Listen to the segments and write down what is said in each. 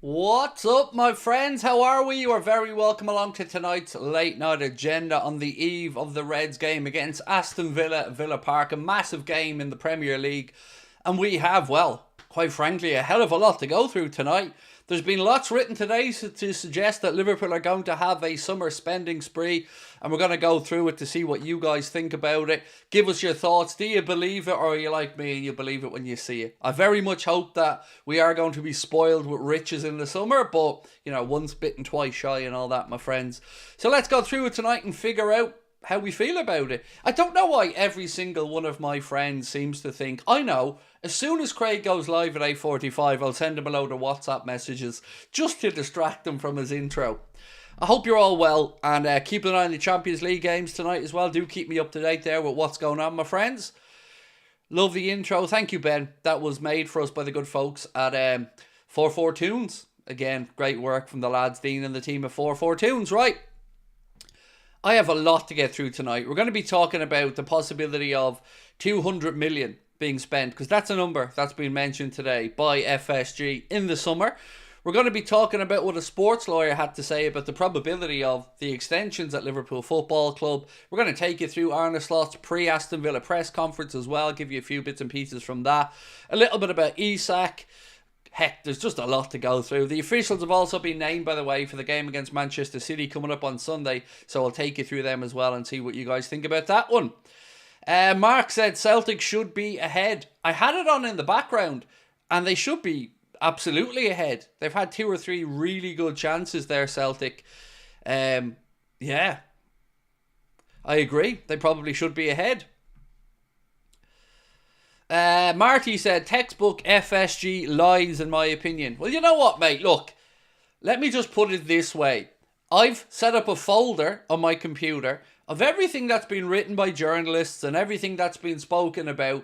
What's up, my friends? How are we? You are very welcome along to tonight's late night agenda on the eve of the Reds game against Aston Villa at Villa Park. A massive game in the Premier League. And we have, well, quite frankly, a hell of a lot to go through tonight. There's been lots written today to suggest that Liverpool are going to have a summer spending spree, and we're going to go through it to see what you guys think about it. Give us your thoughts. Do you believe it, or are you like me and you believe it when you see it? I very much hope that we are going to be spoiled with riches in the summer, but, you know, once bitten, twice shy and all that, my friends. So let's go through it tonight and figure out how we feel about it. I don't know why every single one of my friends seems to think, I know, as soon as Craig goes live at 8:45, I'll send him a load of WhatsApp messages just to distract him from his intro. I hope you're all well, and keep an eye on the Champions League games tonight as well. Do keep me up to date there with what's going on, my friends. Love the intro. Thank you, Ben. That was made for us by the good folks at 44 Tunes. Again, great work from the lads, Dean and the team at 44 Tunes, right? I have a lot to get through tonight. We're going to be talking about the possibility of 200 million being spent, because that's a number that's been mentioned today by FSG in the summer. We're going to be talking about what a sports lawyer had to say about the probability of the extensions at Liverpool Football Club. We're going to take you through Arne Slot's pre-Aston Villa press conference as well, give you a few bits and pieces from that. A little bit about Isak. Heck, there's just a lot to go through. The officials have also been named, by the way, for the game against Manchester City coming up on Sunday, so I'll take you through them as well and see what you guys think about that one. Mark said Celtic should be ahead. I had it on in the background, and they should be absolutely ahead. They've had 2 or 3 really good chances there, Celtic. Yeah, I agree. They probably should be ahead. Marty said, textbook FSG lies in my opinion. Well, you know what, mate? Look, let me just put it this way. I've set up a folder on my computer of everything that's been written by journalists and everything that's been spoken about,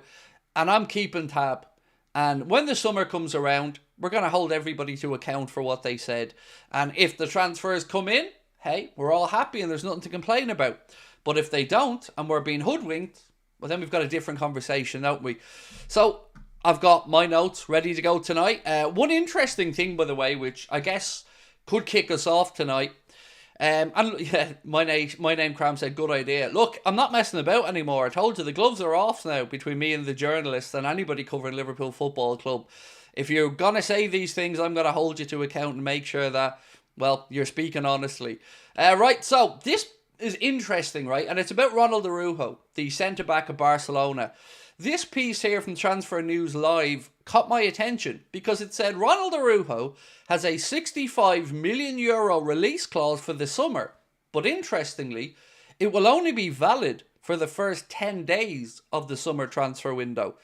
and I'm keeping tab. And when the summer comes around, we're going to hold everybody to account for what they said. And if the transfers come in, hey, we're all happy and there's nothing to complain about. But if they don't, and we're being hoodwinked, well, then we've got a different conversation, don't we? So, I've got my notes ready to go tonight. One interesting thing, by the way, which I guess could kick us off tonight. And yeah, my name Cram said, good idea. Look, I'm not messing about anymore. I told you, the gloves are off now between me and the journalists and anybody covering Liverpool Football Club. If you're going to say these things, I'm going to hold you to account and make sure that, well, you're speaking honestly. Right, so this is interesting, right? And it's about Ronald Araujo, the centre-back of Barcelona. This piece here from Transfer News Live caught my attention because it said Ronald Araujo has a €65 million release clause for the summer. But interestingly, it will only be valid for the first 10 days of the summer transfer window.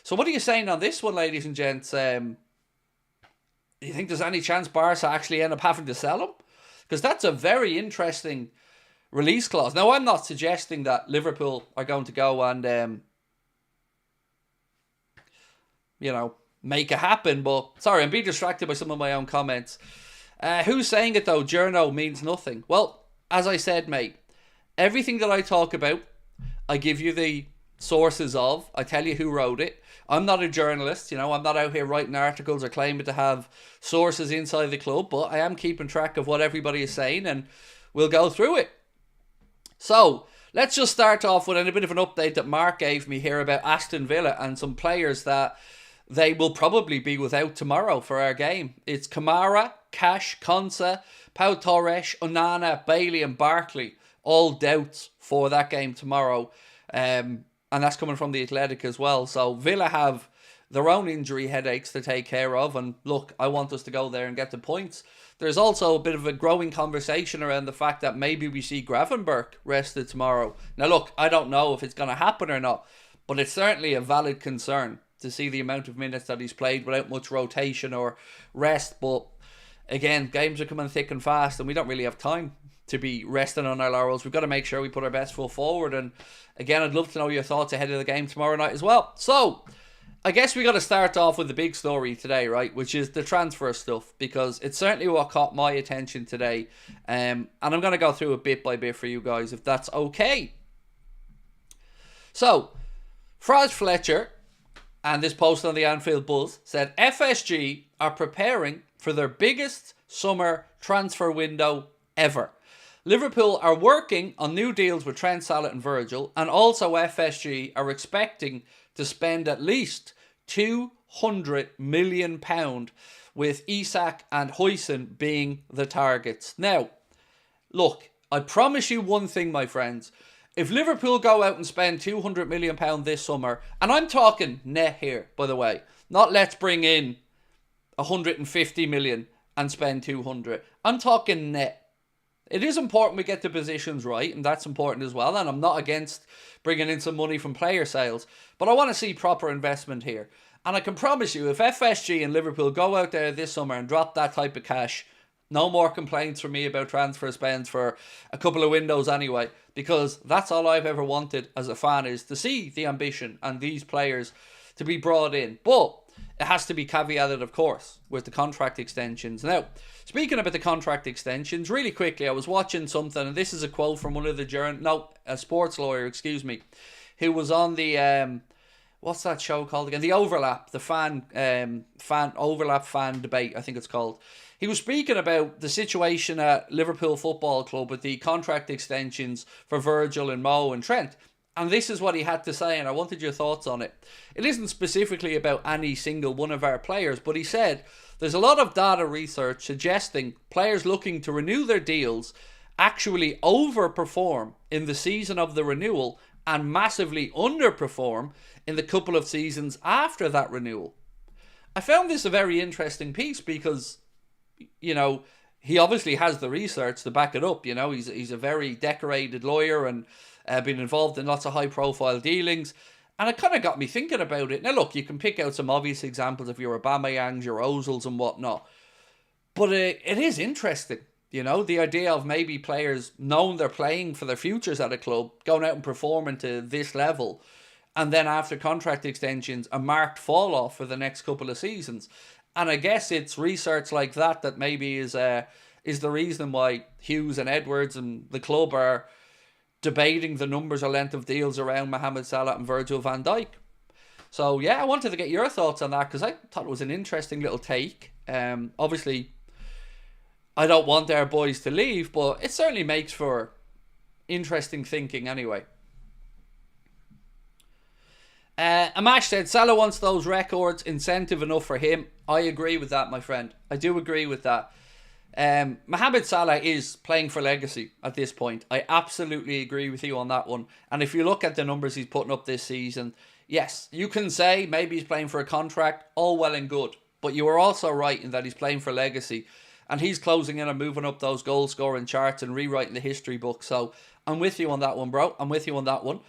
So what are you saying on this one, ladies and gents? Do you think there's any chance Barca actually end up having to sell him? Because that's a very interesting release clause. Now, I'm not suggesting that Liverpool are going to go and, make it happen. But, sorry, I'm being distracted by some of my own comments. Who's saying it, though? Journo means nothing. Well, as I said, mate, everything that I talk about, I give you the sources of. I tell you who wrote it. I'm not a journalist, I'm not out here writing articles or claiming to have sources inside the club, but I am keeping track of what everybody is saying, and we'll go through it. So, let's just start off with a bit of an update that Mark gave me here about Aston Villa and some players that they will probably be without tomorrow for our game. It's Kamara, Cash, Konsa, Pau Torres, Onana, Bailey and Barkley. All doubts for that game tomorrow. And that's coming from the Athletic as well. So Villa have their own injury headaches to take care of. And look, I want us to go there and get the points. There's also a bit of a growing conversation around the fact that maybe we see Gravenberch rested tomorrow. Now look, I don't know if it's going to happen or not, but it's certainly a valid concern to see the amount of minutes that he's played without much rotation or rest. But again, games are coming thick and fast and we don't really have time to be resting on our laurels. We've got to make sure we put our best foot forward. And again, I'd love to know your thoughts ahead of the game tomorrow night as well. So, I guess we got to start off with the big story today, right? Which is the transfer stuff, because it's certainly what caught my attention today. And I'm going to go through it bit by bit for you guys, if that's okay. So, Fraz Fletcher and this post on the Anfield Buzz said, FSG are preparing for their biggest summer transfer window ever. Liverpool are working on new deals with Trent, Salah and Virgil, and also FSG are expecting to spend at least £200 million, with Isak and Huijsen being the targets. Now, look, I promise you one thing, my friends. If Liverpool go out and spend £200 million this summer, and I'm talking net here, by the way, not let's bring in 150 million and spend 200. I'm talking net. It is important we get the positions right, and that's important as well, and I'm not against bringing in some money from player sales, but I want to see proper investment here. And I can promise you, if FSG and Liverpool go out there this summer and drop that type of cash, no more complaints from me about transfer spends for a couple of windows anyway, because that's all I've ever wanted as a fan, is to see the ambition and these players to be brought in. But it has to be caveated, of course, with the contract extensions. Now, speaking about the contract extensions, really quickly, I was watching something, and this is a quote from one of the a sports lawyer, who was on the what's that show called again? The Overlap, the fan debate, I think it's called. He was speaking about the situation at Liverpool Football Club with the contract extensions for Virgil and Mo and Trent. And this is what he had to say, and I wanted your thoughts on it. It isn't specifically about any single one of our players, but he said there's a lot of data research suggesting players looking to renew their deals actually overperform in the season of the renewal and massively underperform in the couple of seasons after that renewal. I found this a very interesting piece because, you know, he obviously has the research to back it up. You know, he's a very decorated lawyer and been involved in lots of high-profile dealings. And it kind of got me thinking about it. Now, look, you can pick out some obvious examples of your Aubameyangs, your Ozils and whatnot. But it is interesting, you know, the idea of maybe players knowing they're playing for their futures at a club, going out and performing to this level, and then after contract extensions, a marked fall-off for the next couple of seasons. And I guess it's research like that that maybe is the reason why Hughes and Edwards and the club are debating the numbers or length of deals around Mohamed Salah and Virgil van Dijk. So yeah, I wanted to get your thoughts on that because I thought it was an interesting little take. Obviously, I don't want our boys to leave, but it certainly makes for interesting thinking anyway. Amash said, Salah wants those records, incentive enough for him. I agree with that, my friend. I do agree with that. Mohamed Salah is playing for legacy at this point. I absolutely agree with you on that one. And if you look at the numbers he's putting up this season, yes, you can say maybe he's playing for a contract, all well and good. But you are also right in that he's playing for legacy. And he's closing in and moving up those goal scoring charts and rewriting the history book. So I'm with you on that one, bro. I'm with you on that one.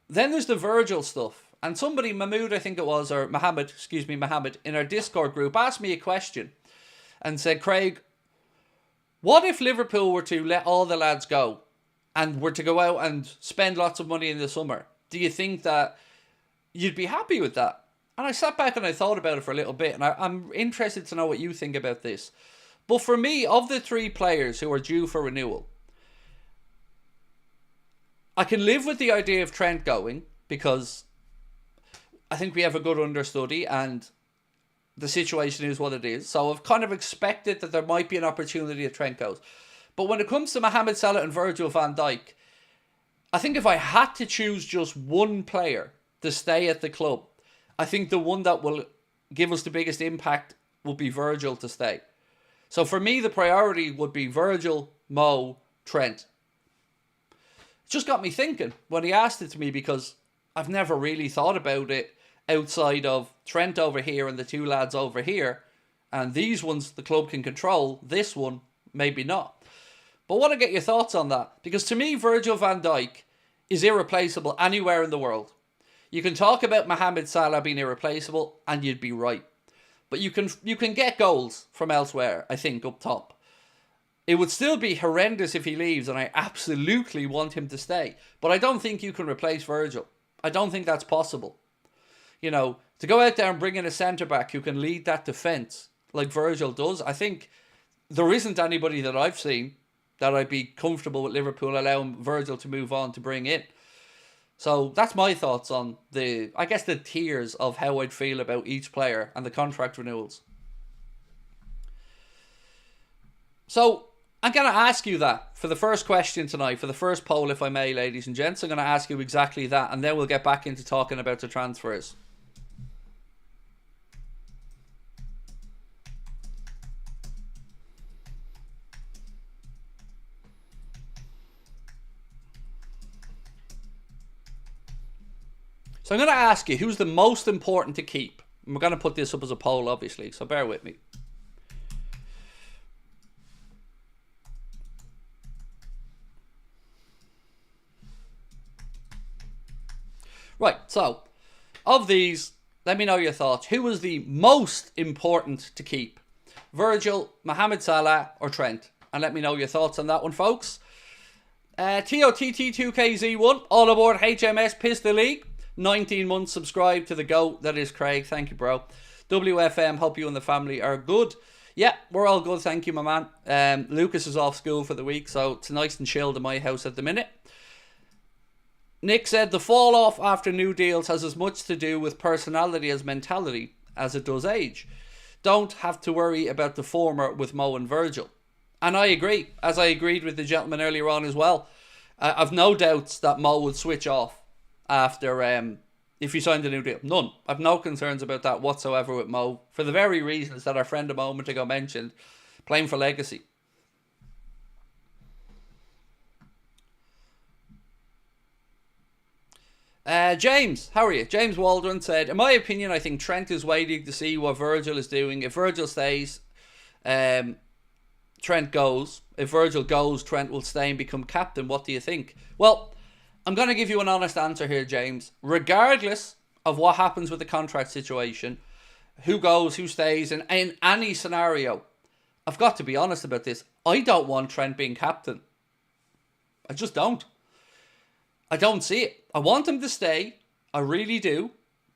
Then there's the Virgil stuff. And somebody, Mohamed, in our Discord group asked me a question and said, Craig, what if Liverpool were to let all the lads go and were to go out and spend lots of money in the summer? Do you think that you'd be happy with that? And I sat back and I thought about it for a little bit, and I'm interested to know what you think about this. But for me, of the three players who are due for renewal, I can live with the idea of Trent going because I think we have a good understudy and the situation is what it is. So I've kind of expected that there might be an opportunity that Trent goes. But when it comes to Mohamed Salah and Virgil van Dijk, I think if I had to choose just one player to stay at the club, I think the one that will give us the biggest impact would be Virgil to stay. So for me, the priority would be Virgil, Mo, Trent. It just got me thinking when he asked it to me because I've never really thought about it outside of Trent over here and the two lads over here. And these ones the club can control. This one, maybe not. But I want to get your thoughts on that. Because to me, Virgil van Dijk is irreplaceable anywhere in the world. You can talk about Mohamed Salah being irreplaceable and you'd be right. But you can get goals from elsewhere, I think, up top. It would still be horrendous if he leaves, and I absolutely want him to stay. But I don't think you can replace Virgil. I don't think that's possible. You know, to go out there and bring in a centre-back who can lead that defence like Virgil does, I think there isn't anybody that I've seen that I'd be comfortable with Liverpool allowing Virgil to move on to bring in. So that's my thoughts on the tiers of how I'd feel about each player and the contract renewals. So I'm going to ask you that for the first question tonight, for the first poll, if I may, ladies and gents. I'm going to ask you exactly that, and then we'll get back into talking about the transfers. So I'm going to ask you, who's the most important to keep? And we're going to put this up as a poll, obviously, so bear with me. Right, so, of these, let me know your thoughts. Who was the most important to keep? Virgil, Mohamed Salah, or Trent? And let me know your thoughts on that one, folks. TOTT2KZ1, all aboard HMS Piss the League. 19 months subscribed to the GOAT. That is Craig. Thank you, bro. WFM, hope you and the family are good. Yeah, we're all good. Thank you, my man. Lucas is off school for the week, so it's nice and chilled in my house at the minute. Nick said the fall off after new deals has as much to do with personality as mentality as it does age. Don't have to worry about the former with Mo and Virgil. And I agree, as I agreed with the gentleman earlier on as well. I've no doubts that Mo would switch off after if he signed a new deal. None. I've no concerns about that whatsoever with Mo, for the very reasons that our friend a moment ago mentioned, playing for legacy. James, how are you? James Waldron said, in my opinion, I think Trent is waiting to see what Virgil is doing. If Virgil stays, Trent goes. If Virgil goes, Trent will stay and become captain. What do you think? Well, I'm going to give you an honest answer here, James. Regardless of what happens with the contract situation, who goes, who stays, and in any scenario, I've got to be honest about this. I don't want Trent being captain. I just don't. I don't see it. I want him to stay. I really do.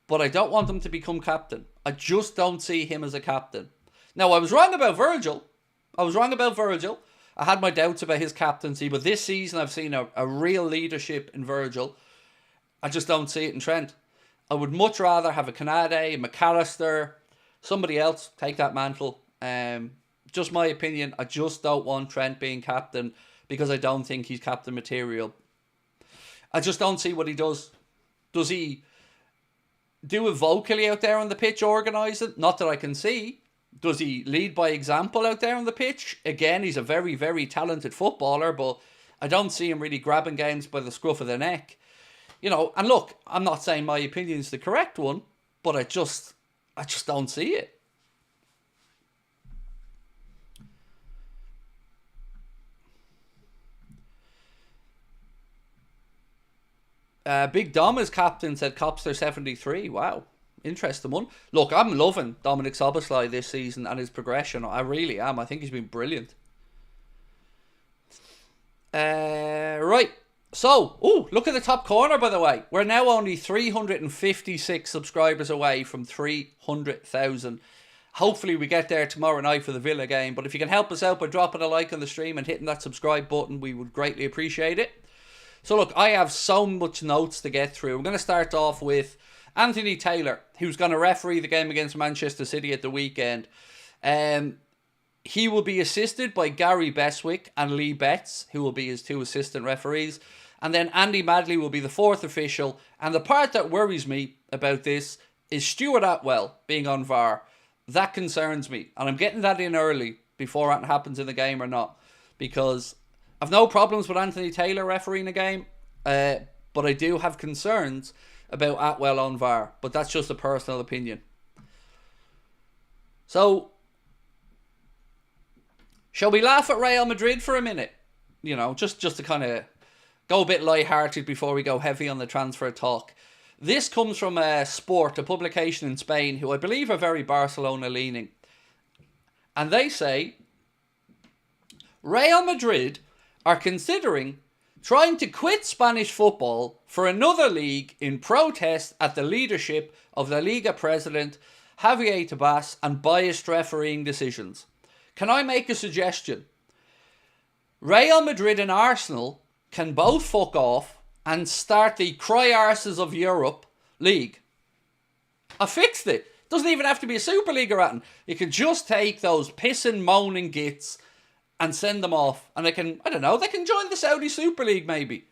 But I don't want him to become captain. I just don't see him as a captain. Now, I was wrong about Virgil. I had my doubts about his captaincy. But this season, I've seen a real leadership in Virgil. I just don't see it in Trent. I would much rather have a Canade, a McAllister, somebody else take that mantle. Just my opinion. I just don't want Trent being captain because I don't think he's captain material. I just don't see what he does. Does he do it vocally out there on the pitch, organise it? Not that I can see. Does he lead by example out there on the pitch? Again, he's a very, very talented footballer, but I don't see him really grabbing games by the scruff of the neck. You know, and look, I'm not saying my opinion is the correct one, but I just don't see it. Big Dom is captain, said Copster73. Wow, interesting one. Look, I'm loving Dominic Szoboszlai this season and his progression. I really am. I think he's been brilliant. Right. So, look at the top corner, by the way. We're now only 356 subscribers away from 300,000. Hopefully we get there tomorrow night for the Villa game. But if you can help us out by dropping a like on the stream and hitting that subscribe button, we would greatly appreciate it. So look, I have so much notes to get through. I'm going to start off with Anthony Taylor, who's going to referee the game against Manchester City at the weekend. He will be assisted by Gary Beswick and Lee Betts, who will be his two assistant referees. And then Andy Madley will be the fourth official. And the part that worries me about this is Stuart Atwell being on VAR. That concerns me. And I'm getting that in early before it happens in the game or not. Because I've no problems with Anthony Taylor refereeing a game, but I do have concerns about Atwell on VAR. But that's just a personal opinion. So, shall we laugh at Real Madrid for a minute? You know, just to kind of go a bit lighthearted before we go heavy on the transfer talk. This comes from Sport, a publication in Spain, who I believe are very Barcelona leaning. And they say, Real Madrid are considering trying to quit Spanish football for another league in protest at the leadership of La Liga president Javier Tebas and biased refereeing decisions. Can I make a suggestion? Real Madrid and Arsenal can both fuck off and start the Cry Arses of Europe League. I fixed it. Doesn't even have to be a Super League or anything. You can just take those pissing, moaning gits and send them off. And they can, I don't know, they can join the Saudi Super League maybe.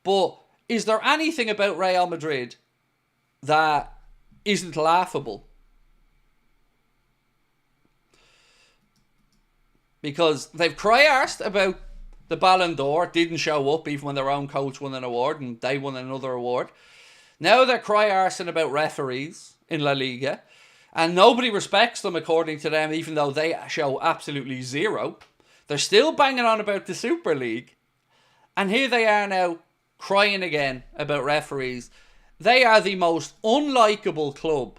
But is there anything about Real Madrid that isn't laughable? Because they've cry-arsed about the Ballon d'Or, didn't show up even when their own coach won an award and they won another award. Now they're cry-arsing about referees in La Liga, and nobody respects them according to them, even though they show absolutely zero. They're still banging on about the Super League, and here they are now crying again about referees. They are the most unlikable club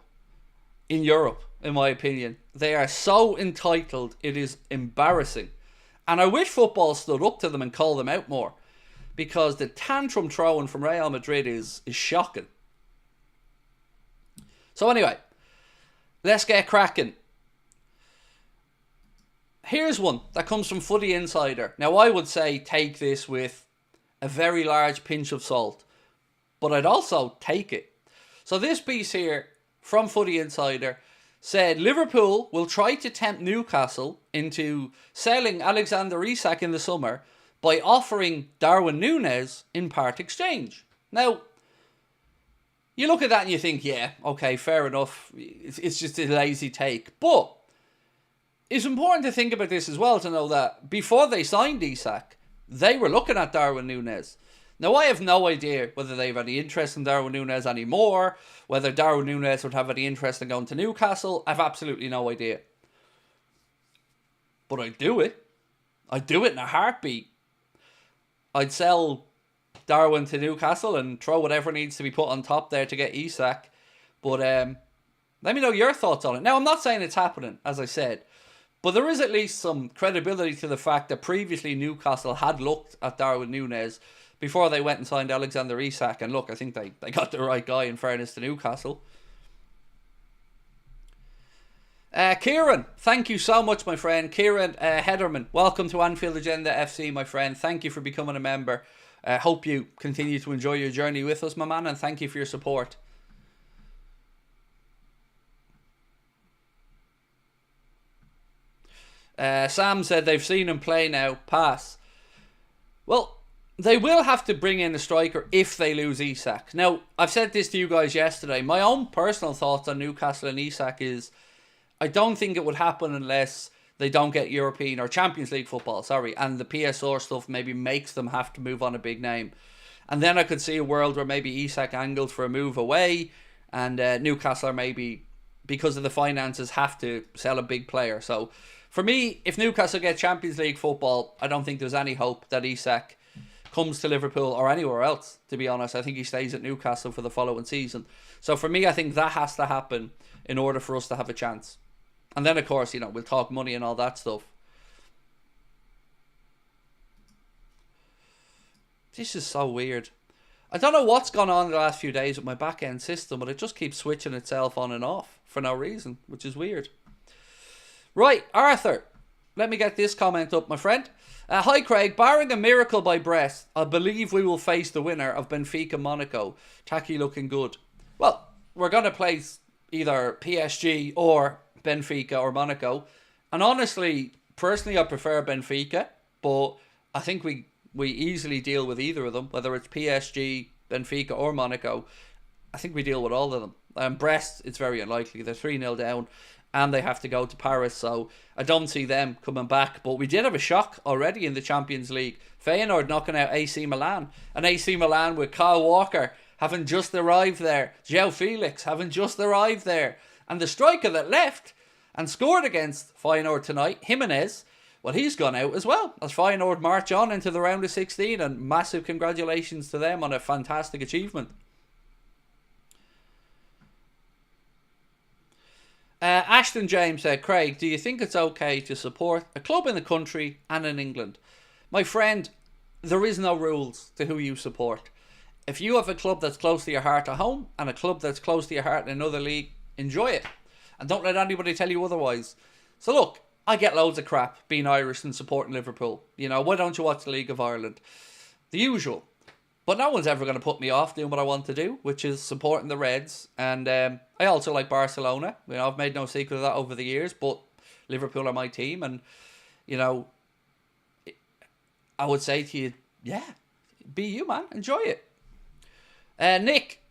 in Europe, in my opinion. They are so entitled, it is embarrassing. And I wish football stood up to them and called them out more, because the tantrum throwing from Real Madrid is shocking. So anyway, let's get cracking. Here's one that comes from Footy Insider. Now I would say take this with a very large pinch of salt, but I'd also take it. So this piece here from Footy Insider said Liverpool will try to tempt Newcastle into selling Alexander Isak in the summer by offering Darwin Núñez in part exchange. Now, you look at that and you think, yeah, okay, fair enough. It's just a lazy take. But it's important to think about this as well, to know that before they signed Isak, they were looking at Darwin Núñez. Now, I have no idea whether they have any interest in Darwin Núñez anymore, whether Darwin Núñez would have any interest in going to Newcastle. I have absolutely no idea. But I'd do it. I'd do it in a heartbeat. I'd sell Darwin to Newcastle and throw whatever needs to be put on top there to get Isak. But let me know your thoughts on it. Now, I'm not saying it's happening, as I said, but there is at least some credibility to the fact that previously Newcastle had looked at Darwin Núñez before they went and signed Alexander Isak. And look, I think they got the right guy, in fairness to Newcastle. Kieran, thank you so much, my friend. Kieran Hederman, welcome to Anfield Agenda FC, my friend. Thank you for becoming a member. Hope you continue to enjoy your journey with us, my man, and thank you for your support. Sam said they've seen him play now. Pass. Well, they will have to bring in a striker if they lose Isak. Now, I've said this to you guys yesterday. My own personal thoughts on Newcastle and Isak is I don't think it would happen unless they don't get European or Champions League football, and the PSR stuff maybe makes them have to move on a big name. And then I could see a world where maybe Isak angled for a move away and Newcastle are maybe, because of the finances, have to sell a big player. So for me, if Newcastle get Champions League football, I don't think there's any hope that Isak comes to Liverpool or anywhere else, to be honest. I think he stays at Newcastle for the following season. So for me, I think that has to happen in order for us to have a chance. And then, of course, we'll talk money and all that stuff. This is so weird. I don't know what's gone on in the last few days with my back-end system, but it just keeps switching itself on and off for no reason, which is weird. Right, Arthur. Let me get this comment up, my friend. Hi, Craig. Barring a miracle by Brest, I believe we will face the winner of Benfica Monaco. Tacky looking good. Well, we're going to place either PSG or Benfica or Monaco. And honestly, personally, I prefer Benfica. But I think we easily deal with either of them. Whether it's PSG, Benfica or Monaco. I think we deal with all of them. Brest, it's very unlikely. They're 3-0 down. And they have to go to Paris, so I don't see them coming back. But we did have a shock already in the Champions League. Feyenoord knocking out AC Milan. And AC Milan with Kyle Walker having just arrived there. João Felix having just arrived there. And the striker that left and scored against Feyenoord tonight, Jimenez, well, he's gone out as well. As Feyenoord march on into the round of 16. And massive congratulations to them on a fantastic achievement. Ashton James said, Craig, do you think it's okay to support a club in the country and in England? My friend, there is no rules to who you support. If you have a club that's close to your heart at home and a club that's close to your heart in another league, enjoy it. And don't let anybody tell you otherwise. So look, I get loads of crap being Irish and supporting Liverpool. Why don't you watch the League of Ireland? The usual. But no one's ever going to put me off doing what I want to do, which is supporting the Reds. And I also like Barcelona. You know, I've made no secret of that over the years, but Liverpool are my team. And, you know, I would say to you, yeah, be you, man. Enjoy it. Nick,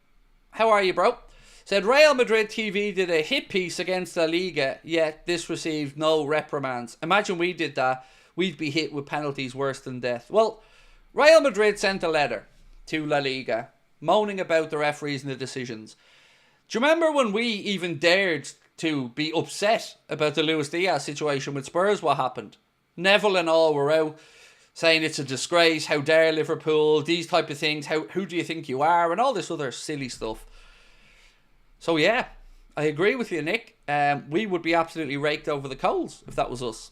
how are you, bro? Said Real Madrid TV did a hit piece against La Liga, yet this received no reprimands. Imagine we did that. We'd be hit with penalties worse than death. Well, Real Madrid sent a letter to La Liga moaning about the referees and the decisions. Do you remember when we even dared to be upset about the Luis Diaz situation with Spurs? What happened? Neville and all were out saying it's a disgrace, how dare Liverpool, these type of things, who do you think you are, and all this other silly stuff. So yeah, I agree with you, Nick. We would be absolutely raked over the coals if that was us.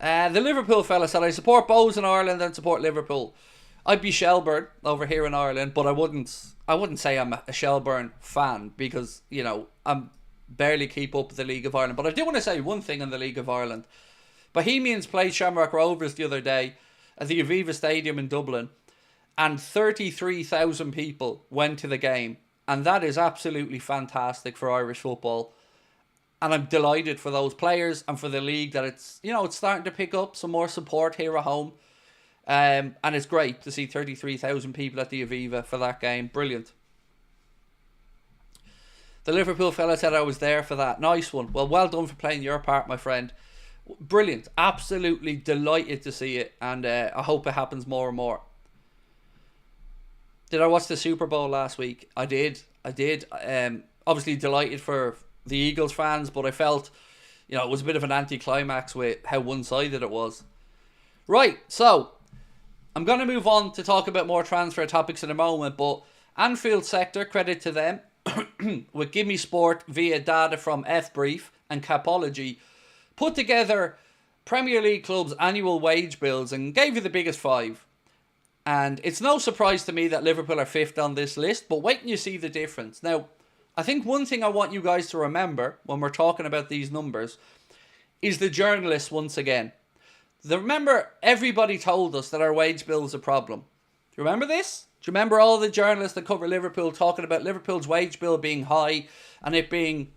The Liverpool fella said, I support Bows in Ireland and support Liverpool. I'd be Shelburne over here in Ireland, but I wouldn't say I'm a Shelburne fan because, you know, I'm barely keep up with the League of Ireland. But I do want to say one thing on the League of Ireland. Bohemians played Shamrock Rovers the other day at the Aviva Stadium in Dublin, and 33,000 people went to the game, and that is absolutely fantastic for Irish football. And I'm delighted for those players and for the league that it's, you know, it's starting to pick up some more support here at home. And it's great to see 33,000 people at the Aviva for that game. Brilliant. The Liverpool fella said I was there for that. Nice one. Well done for playing your part, my friend. Brilliant. Absolutely delighted to see it. And I hope it happens more and more. Did I watch the Super Bowl last week? I did. Obviously delighted for the Eagles fans, but I felt, you know, it was a bit of an anticlimax with how one-sided it was. Right, so I'm going to move on to talk about more transfer topics in a moment, but Anfield sector, credit to them, with Gimme Sport via data from F-Brief and Capology, put together Premier League clubs' annual wage bills and gave you the biggest five. And it's no surprise to me that Liverpool are fifth on this list, but wait till you see the difference. Now, I think one thing I want you guys to remember when we're talking about these numbers is the journalists once again. Remember, everybody told us that our wage bill is a problem. Do you remember this? Do you remember all the journalists that cover Liverpool talking about Liverpool's wage bill being high and it being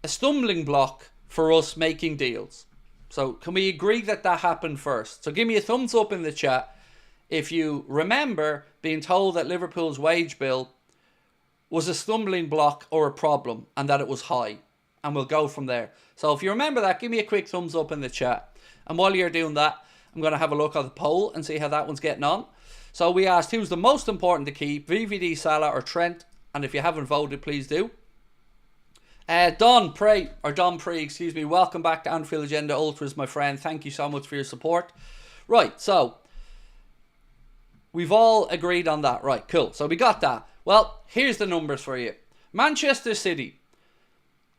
a stumbling block for us making deals? So can we agree that that happened first? So give me a thumbs up in the chat if you remember being told that Liverpool's wage bill was a stumbling block or a problem and that it was high. And we'll go from there. So if you remember that, give me a quick thumbs up in the chat. And while you're doing that, I'm going to have a look at the poll and see how that one's getting on. So we asked who's the most important to keep, VVD, Salah or Trent. And if you haven't voted, please do. Don Prey, excuse me, welcome back to Anfield Agenda Ultras, my friend. Thank you so much for your support. Right, so we've all agreed on that. Right, cool. So we got that. Well, here's the numbers for you. Manchester City,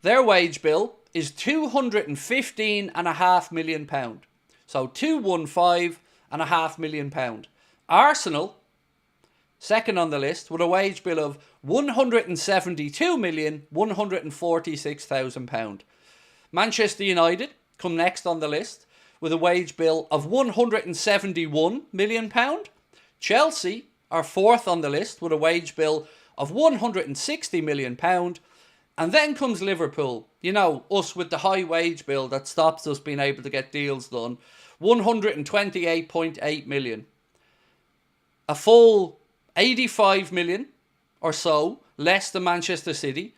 their wage bill is £215.5 million. So £215.5 million. Arsenal, second on the list, with a wage bill of £172,146,000. Manchester United come next on the list with a wage bill of £171 million. Chelsea are fourth on the list with a wage bill of £160 million. And then comes Liverpool. You know, us with the high wage bill that stops us being able to get deals done. £128.8 million. A full 85 million or so less than Manchester City.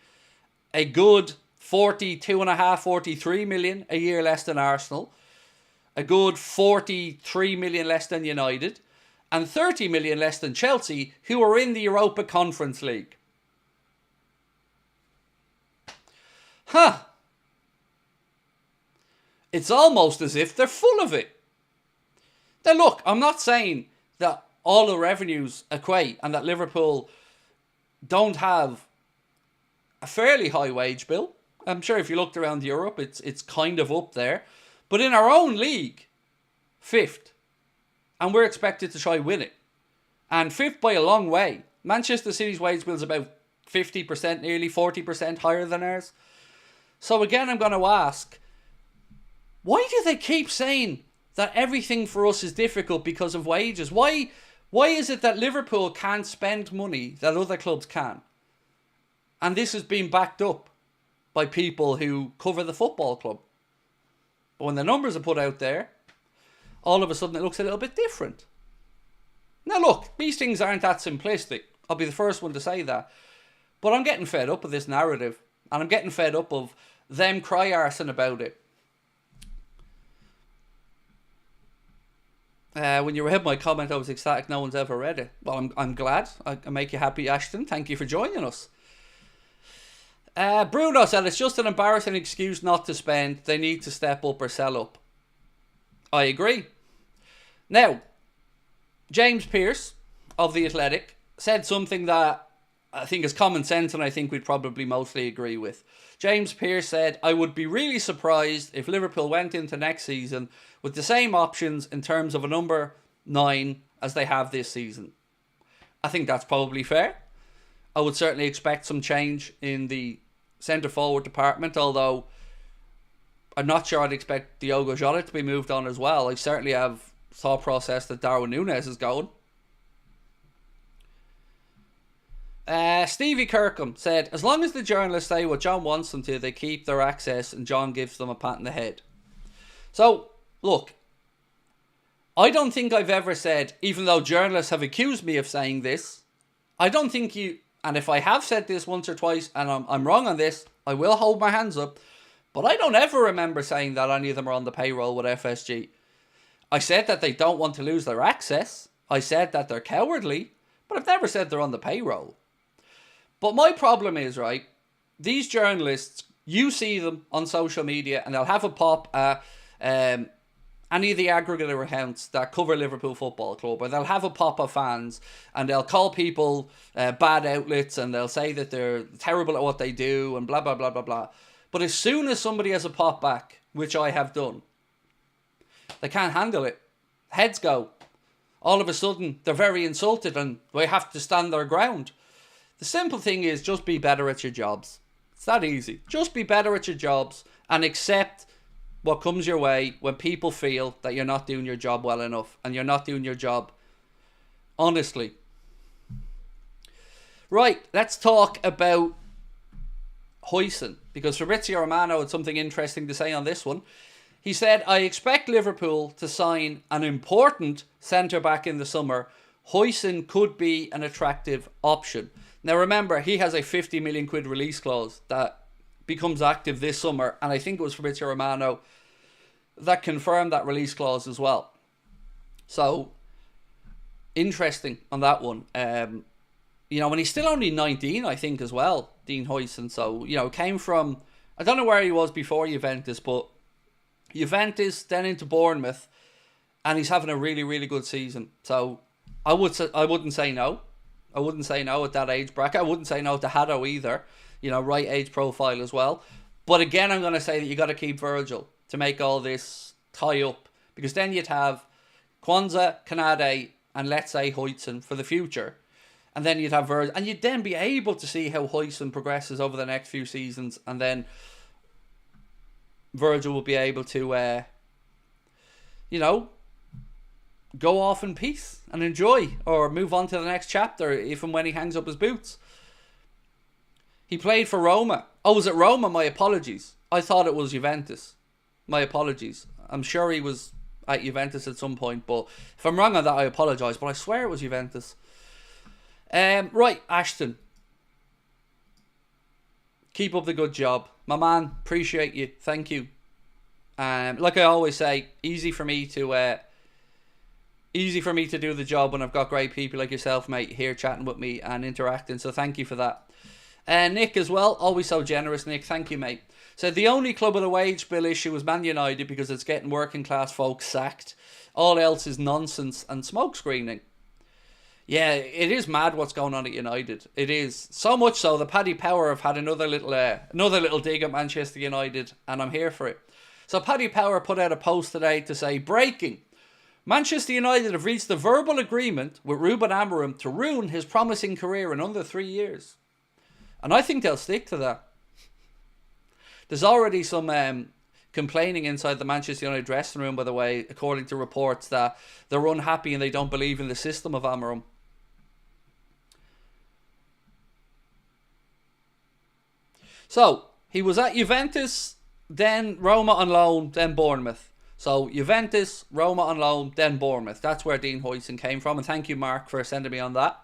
A good 43 million a year less than Arsenal. A good 43 million less than United. And 30 million less than Chelsea, who are in the Europa Conference League. Huh. It's almost as if they're full of it. Now look, I'm not saying that all the revenues equate and that Liverpool don't have a fairly high wage bill. I'm sure if you looked around Europe, it's kind of up there. But in our own league, fifth. And we're expected to try win it. And fifth by a long way. Manchester City's wage bill is about 50%, nearly 40% higher than ours. So again, I'm going to ask, Why do they keep saying that everything for us is difficult because of wages? Why is it that Liverpool can't spend money that other clubs can? And this has been backed up by people who cover the football club. But when the numbers are put out there, all of a sudden it looks a little bit different. Now look, these things aren't that simplistic. I'll be the first one to say that. But I'm getting fed up of this narrative. And I'm getting fed up of them cry-arsing about it. When you read my comment, I was ecstatic no one's ever read it. Well, I'm glad. I make you happy, Ashton. Thank you for joining us. Bruno said, it's just an embarrassing excuse not to spend. They need to step up or sell up. I agree. Now, James Pearce of The Athletic said something that I think is common sense and I think we'd probably mostly agree with. James Pearce said, I would be really surprised if Liverpool went into next season with the same options in terms of a number 9 as they have this season. I think that's probably fair. I would certainly expect some change in the centre-forward department, although I'm not sure I'd expect Diogo Jota to be moved on as well. I certainly have thought process that Darwin Núñez is going. Stevie Kirkham said, as long as the journalists say what John wants them to, they keep their access and John gives them a pat in the head. So, look, I don't think I've ever said, even though journalists have accused me of saying this, I don't think you, and if I have said this once or twice and I'm wrong on this, I will hold my hands up, but I don't ever remember saying that any of them are on the payroll with FSG. I said that they don't want to lose their access. I said that they're cowardly, but I've never said they're on the payroll. But my problem is, right, these journalists, you see them on social media and they'll have a pop at any of the aggregator accounts that cover Liverpool Football Club, or they'll have a pop of fans and they'll call people bad outlets and they'll say that they're terrible at what they do and blah, blah, blah, blah, blah. But as soon as somebody has a pop back, which I have done, they can't handle it. Heads go. All of a sudden, they're very insulted and they have to stand their ground. The simple thing is just be better at your jobs. It's that easy. Just be better at your jobs and accept what comes your way when people feel that you're not doing your job well enough and you're not doing your job honestly. Right, let's talk about Hoyson, because Fabrizio Romano had something interesting to say on this one. He said, I expect Liverpool to sign an important centre-back in the summer. Hoyson could be an attractive option. Now remember, he has a 50 million quid release clause that becomes active this summer, and I think it was Fabrizio Romano that confirmed that release clause as well. So, interesting on that one. And he's still only 19, I think, as well, Dean Hoyson. So, came from, I don't know where he was before Juventus, but Juventus, then into Bournemouth, and he's having a really, really good season. So, I wouldn't say no. I wouldn't say no at that age bracket. I wouldn't say no to Haddo either. Right age profile as well. But again, I'm going to say that you got to keep Virgil to make all this tie up. Because then you'd have Kwanzaa, Kanade, and let's say Hoyson for the future. And then you'd have Virgil. And you'd then be able to see how Hoyson progresses over the next few seasons. And then Virgil will be able to, go off in peace and enjoy, or move on to the next chapter if and when he hangs up his boots. He played for Roma. Oh, was it Roma? My apologies. I thought it was Juventus. My apologies. I'm sure he was at Juventus at some point, but if I'm wrong on that, I apologise, but I swear it was Juventus. Right, Ashton. Keep up the good job. My man, appreciate you. Thank you. Like I always say, easy for me to do the job when I've got great people like yourself, mate, here chatting with me and interacting. So thank you for that. Nick as well, always so generous, Nick. Thank you, mate. Said the only club with a wage bill issue is Man United because it's getting working class folks sacked. All else is nonsense and smoke screening. Yeah, it is mad what's going on at United. It is so much so that Paddy Power have had another little dig at Manchester United, and I'm here for it. So Paddy Power put out a post today to say, breaking. Manchester United have reached a verbal agreement with Ruben Amorim to ruin his promising career in under 3 years. And I think they'll stick to that. There's already some complaining inside the Manchester United dressing room, by the way, according to reports, that they're unhappy and they don't believe in the system of Amarim. So, he was at Juventus, then Roma on loan, then Bournemouth. So, Juventus, Roma on loan, then Bournemouth. That's where Dean Huijsen came from. And thank you, Mark, for sending me on that.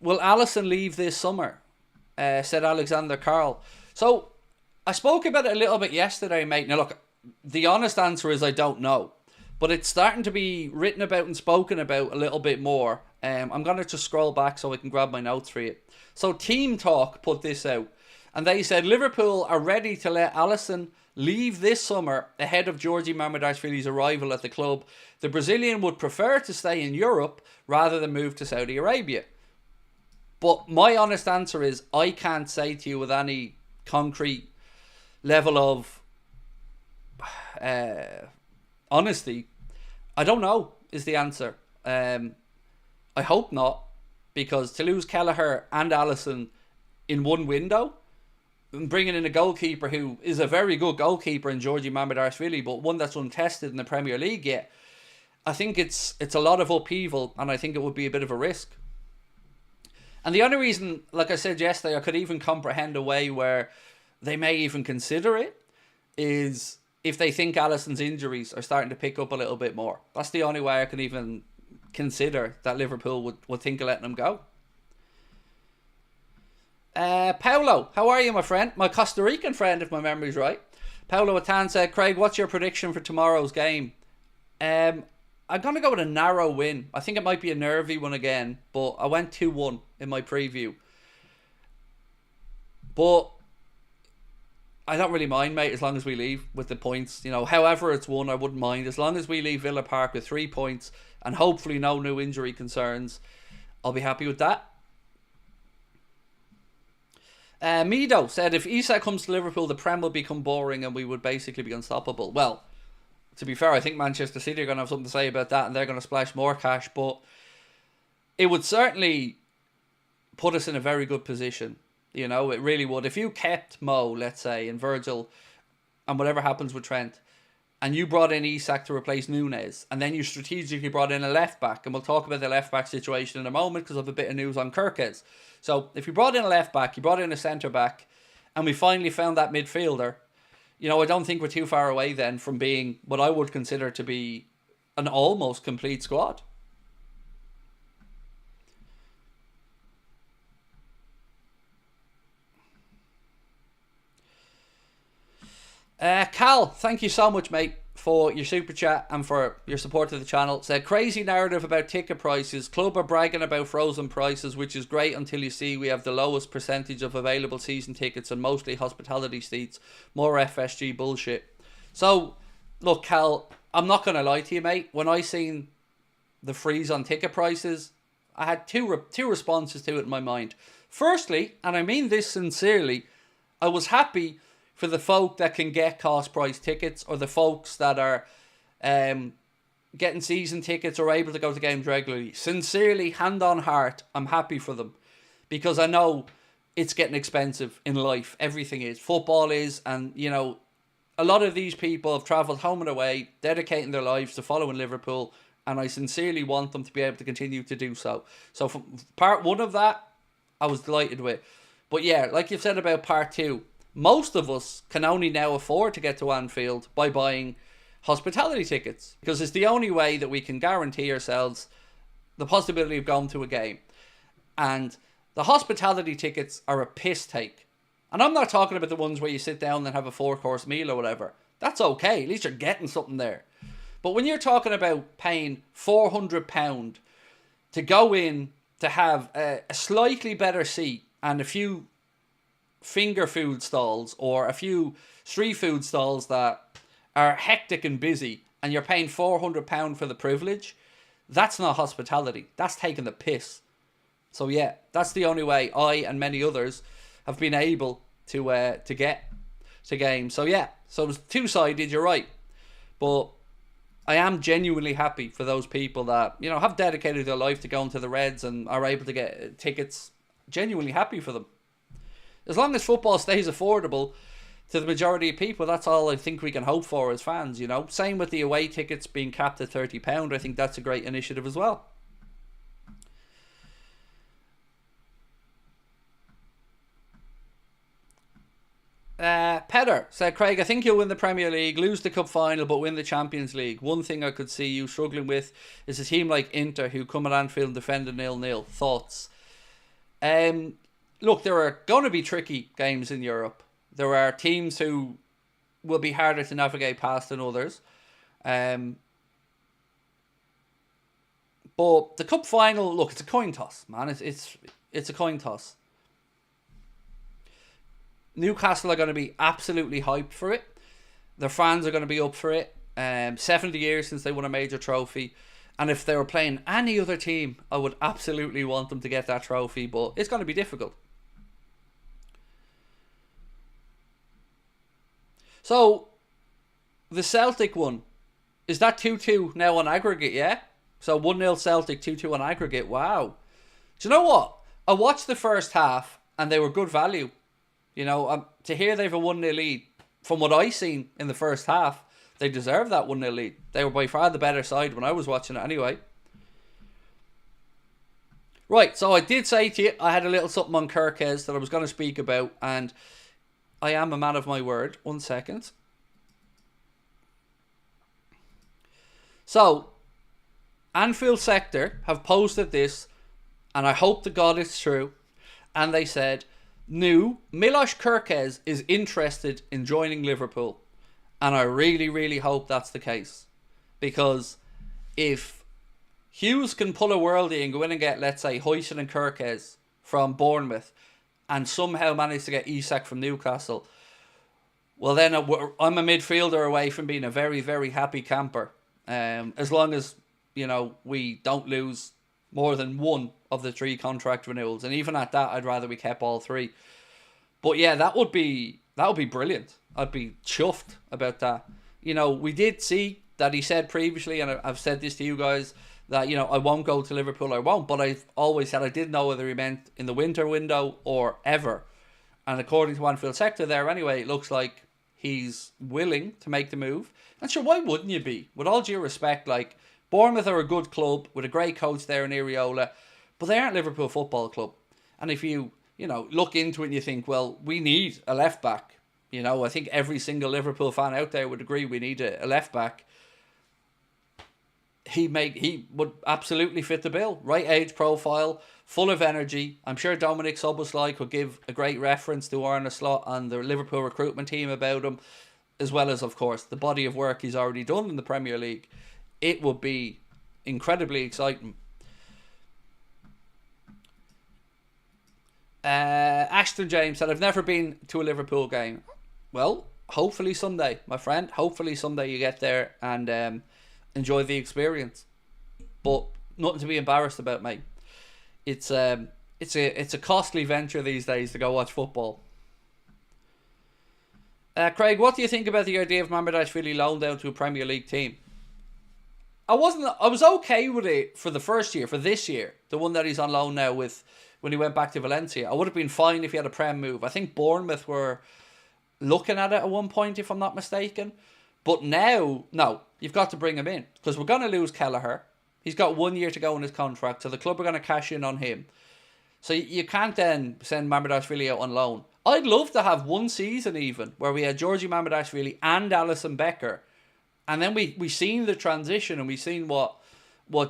Will Alisson leave this summer? Said Alexander Carl. So, I spoke about it a little bit yesterday, mate. Now, look, the honest answer is I don't know. But it's starting to be written about and spoken about a little bit more. I'm going to just scroll back so I can grab my notes for you. So, Team Talk put this out. And they said Liverpool are ready to let Alisson leave this summer ahead of Georgi Mamardashvili's arrival at the club. The Brazilian would prefer to stay in Europe rather than move to Saudi Arabia. But my honest answer is I can't say to you with any concrete level of honesty. I don't know is the answer. I hope not, because to lose Kelleher and Alisson in one window, and bringing in a goalkeeper who is a very good goalkeeper in Georgi Mamardashvili, but one that's untested in the Premier League yet, I think it's a lot of upheaval, and I think it would be a bit of a risk. And the only reason, like I said yesterday, I could even comprehend a way where they may even consider it is if they think Alisson's injuries are starting to pick up a little bit more. That's the only way I can even consider that Liverpool would think of letting him go. Paulo, how are you, my friend? My Costa Rican friend, if my memory's right. Paulo Atan said, Craig, what's your prediction for tomorrow's game? I'm going to go with a narrow win. I think it might be a nervy one again, but I went 2-1 in my preview. But I don't really mind, mate, as long as we leave with the points. You know, however it's won, I wouldn't mind. As long as we leave Villa Park with 3 points and hopefully no new injury concerns, I'll be happy with that. Mido said, if Isak comes to Liverpool, the Prem will become boring and we would basically be unstoppable. Well, to be fair, I think Manchester City are going to have something to say about that and they're going to splash more cash, but it would certainly put us in a very good position. You know, it really would. If you kept Mo, let's say, and Virgil, and whatever happens with Trent, and you brought in Isak to replace Núñez, and then you strategically brought in a left-back, and we'll talk about the left-back situation in a moment because I have a bit of news on Kirkes. So, if you brought in a left-back, you brought in a centre-back, and we finally found that midfielder, you know, I don't think we're too far away then from being what I would consider to be an almost complete squad. Cal, thank you so much, mate, for your super chat and for your support of the channel. Said, crazy narrative about ticket prices. Club are bragging about frozen prices, which is great until you see we have the lowest percentage of available season tickets and mostly hospitality seats. More FSG bullshit. So, look, Cal, I'm not going to lie to you, mate. When I seen the freeze on ticket prices, I had two responses to it in my mind. Firstly, and I mean this sincerely, I was happy for the folk that can get cost price tickets, or the folks that are getting season tickets or able to go to games regularly. Sincerely, hand on heart, I'm happy for them, because I know it's getting expensive in life. Everything is. Football is, and you know, a lot of these people have travelled home and away, dedicating their lives to following Liverpool, and I sincerely want them to be able to continue to do so. So from part one of that, I was delighted with. But yeah, like you've said about part two, most of us can only now afford to get to Anfield by buying hospitality tickets, because it's the only way that we can guarantee ourselves the possibility of going to a game. And the hospitality tickets are a piss take. And I'm not talking about the ones where you sit down and have a 4-course meal or whatever. That's okay, at least you're getting something there. But when you're talking about paying £400 to go in to have a slightly better seat and a few finger food stalls or a few street food stalls that are hectic and busy, and you're paying £400 for the privilege, that's not hospitality. That's taking the piss. So yeah, that's the only way I and many others have been able to get to games. So yeah, so it was two-sided, you're right. But I am genuinely happy for those people that, you know, have dedicated their life to going to the Reds and are able to get tickets. Genuinely happy for them. As long as football stays affordable, to the majority of people, that's all I think we can hope for as fans, you know. Same with the away tickets being capped at £30. I think that's a great initiative as well. Petter said, Craig, I think you'll win the Premier League, lose the Cup final, but win the Champions League. One thing I could see you struggling with is a team like Inter who come at Anfield and defend a 0-0. Thoughts? Look, there are going to be tricky games in Europe. There are teams who will be harder to navigate past than others. But the Cup final, look, it's a coin toss, man. It's a coin toss. Newcastle are going to be absolutely hyped for it. Their fans are going to be up for it. 70 years since they won a major trophy. And if they were playing any other team, I would absolutely want them to get that trophy. But it's going to be difficult. So, the Celtic one, is that 2-2 now on aggregate, yeah? So 1-0 Celtic, 2-2 on aggregate. Wow. Do you know what? I watched the first half and they were good value. You know, to hear they've a 1-0 lead, from what I seen in the first half, they deserve that 1-0 lead. They were by far the better side when I was watching it anyway. Right, so I did say to you, I had a little something on Kirkes that I was going to speak about, and I am a man of my word. 1 second. So, Anfield Sector have posted this, and I hope to God it's true, and they said, New Milos Kirkes is interested in joining Liverpool. And I really, really hope that's the case. Because if Hughes can pull a worldie and go in and get, let's say, Huijsen and Kirkes from Bournemouth and somehow manage to get Isak from Newcastle, well then I'm a midfielder away from being a very, very happy camper. As long as, you know, we don't lose more than one of the 3 contract renewals. And even at that, I'd rather we kept all 3. But yeah, that would be brilliant. I'd be chuffed about that. You know, we did see that he said previously, and I've said this to you guys, that, you know, I won't go to Liverpool, I won't. But I've always said I didn't know whether he meant in the winter window or ever. And according to Anfield Sector there anyway, it looks like he's willing to make the move. And sure, why wouldn't you be? With all due respect, like, Bournemouth are a good club with a great coach there in Iriola, but they aren't Liverpool Football Club. And if you know, look into it and you think, well, we need a left back. You know, I think every single Liverpool fan out there would agree we need a left back. He would absolutely fit the bill. Right age profile, full of energy. I'm sure Dominic Szoboszlai could give a great reference to Arne Slot and the Liverpool recruitment team about him, as well as, of course, the body of work he's already done in the Premier League. It would be incredibly exciting. Ashton James said, I've never been to a Liverpool game. Well, hopefully someday, my friend. Hopefully someday you get there and enjoy the experience. But nothing to be embarrassed about, mate. It's a costly venture these days to go watch football. Craig, what do you think about the idea of Mamardashvili loaned down to a Premier League team? I was okay with it for the first year, for this year, the one that he's on loan now with when he went back to Valencia. I would have been fine if he had a Prem move. I think Bournemouth were looking at it at one point, if I'm not mistaken. But now, no, you've got to bring him in because we're going to lose Kelleher. He's got 1 year to go in his contract, so the club are going to cash in on him. So you can't then send Mamardashvili out on loan. I'd love to have one season even where we had Georgie Mamardashvili and Alisson Becker. And then we seen the transition and we seen what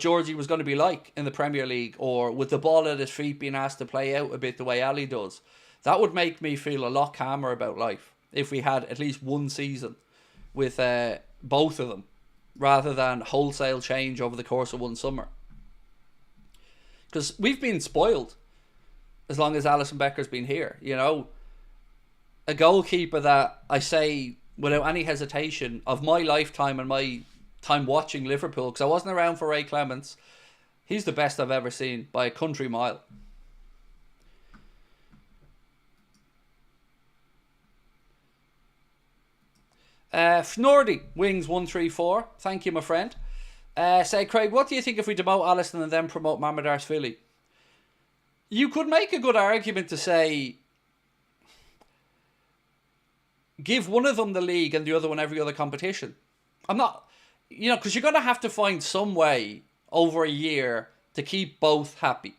Georgie was going to be like in the Premier League, or with the ball at his feet being asked to play out a bit the way Ali does. That would make me feel a lot calmer about life if we had at least one season with both of them, rather than wholesale change over the course of one summer. Because we've been spoiled as long as Alisson Becker's been here. You know, a goalkeeper that I say without any hesitation of my lifetime and my time watching Liverpool, because I wasn't around for Ray Clements, he's the best I've ever seen by a country mile. Fnordy Wings 134, thank you, my friend. Say, Craig, what do you think if we demote Alisson and then promote Mamardashvili? You could make a good argument to say give one of them the league and the other one every other competition. I'm not, because you're going to have to find some way over a year to keep both happy.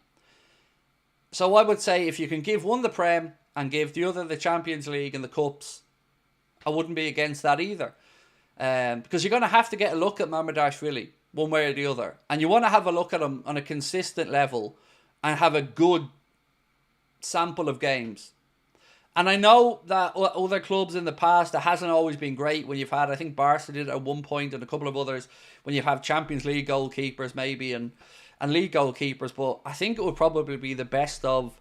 So I would say if you can give one the Prem and give the other the Champions League and the Cups, I wouldn't be against that either. Because you're going to have to get a look at Mamardashvili one way or the other. And you want to have a look at him on a consistent level and have a good sample of games. And I know that other clubs in the past, it hasn't always been great when you've had, I think Barca did it at one point and a couple of others, when you have Champions League goalkeepers maybe and league goalkeepers. But I think it would probably be the best of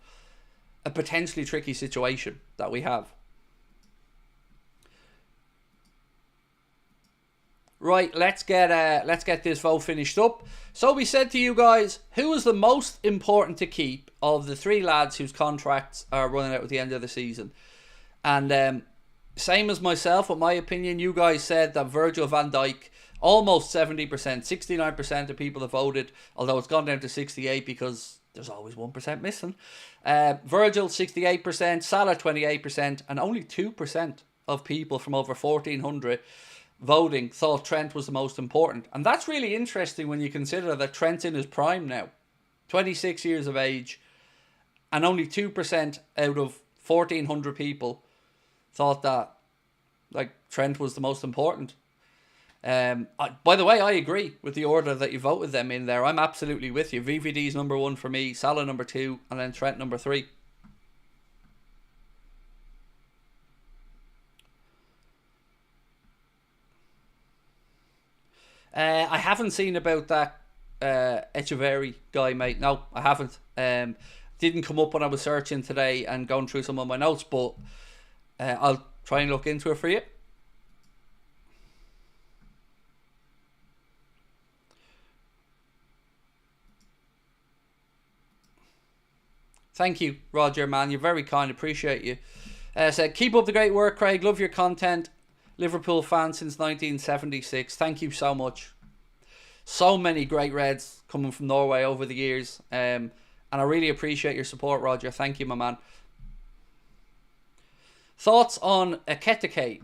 a potentially tricky situation that we have. Right, let's get this vote finished up. So we said to you guys, who is the most important to keep of the three lads whose contracts are running out at the end of the season? And same as myself, with my opinion, you guys said that Virgil van Dijk, almost 70%, 69% of people have voted, although it's gone down to 68 because there's always 1% missing. Virgil, 68%, Salah, 28%, and only 2% of people from over 1,400 voting thought Trent was the most important. And that's really interesting when you consider that Trent's in his prime now, 26 years of age, and only 2% out of 1,400 people thought that Trent was the most important. By the way, I agree with the order that you voted them in there. I'm absolutely with you. VVD's number 1 for me, Salah number 2, and then Trent number 3. I haven't seen about that Echeverry guy, mate. No, I haven't. Didn't come up when I was searching today and going through some of my notes, but I'll try and look into it for you. Thank you, Roger, man. You're very kind. Appreciate you. Said, keep up the great work, Craig. Love your content. Liverpool fan since 1976. Thank you so much. So many great Reds coming from Norway over the years. And I really appreciate your support, Roger. Thank you, my man. Thoughts on Ekitike?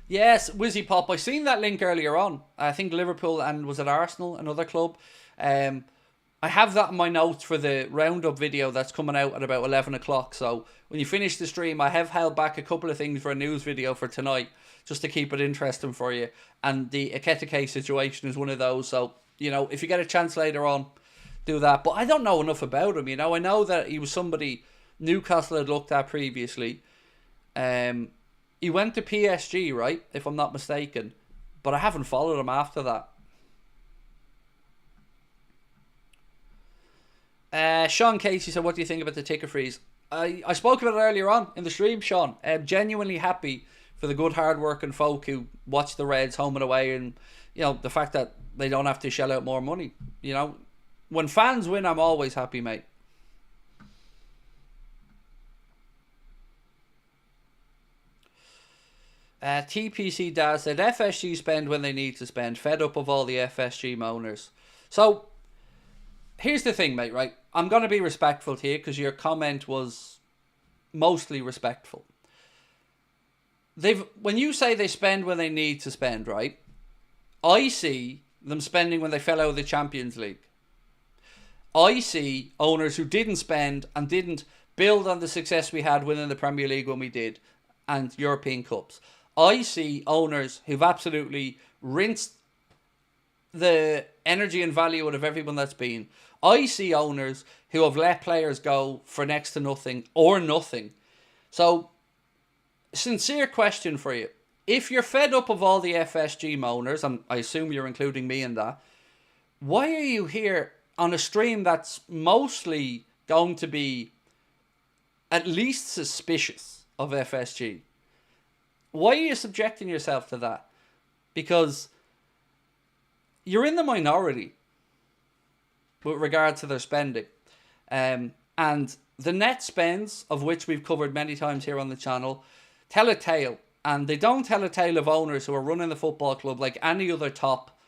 Yes, Wizzy Pop. I seen that link earlier on. I think Liverpool and was it Arsenal, another club? I have that in my notes for the roundup video that's coming out at about 11 o'clock. So when you finish the stream, I have held back a couple of things for a news video for tonight, just to keep it interesting for you. And the Ekitike situation is one of those. So, if you get a chance later on, do that. But I don't know enough about him, I know that he was somebody Newcastle had looked at previously. He went to PSG, right? If I'm not mistaken. But I haven't followed him after that. Sean Casey said, what do you think about the ticket freeze? I spoke about it earlier on in the stream, Sean. I'm genuinely happy for the good hard working folk who watch the Reds home and away, and the fact that they don't have to shell out more money. When fans win, I'm always happy, mate. TPC Dad said FSG spend when they need to spend, fed up of all the FSG moaners. So here's the thing, mate, right? I'm going to be respectful to you because your comment was mostly respectful. When you say they spend when they need to spend, right? I see them spending when they fell out of the Champions League. I see owners who didn't spend and didn't build on the success we had winning the Premier League when we did and European Cups. I see owners who've absolutely rinsed the energy and value out of everyone that's been. I see owners who have let players go for next to nothing or nothing. So, sincere question for you. If you're fed up of all the FSG moaners, and I assume you're including me in that, why are you here on a stream that's mostly going to be at least suspicious of FSG? Why are you subjecting yourself to that? Because you're in the minority with regard to their spending. And the net spends, of which we've covered many times here on the channel, tell a tale. And they don't tell a tale of owners who are running the football club like any other top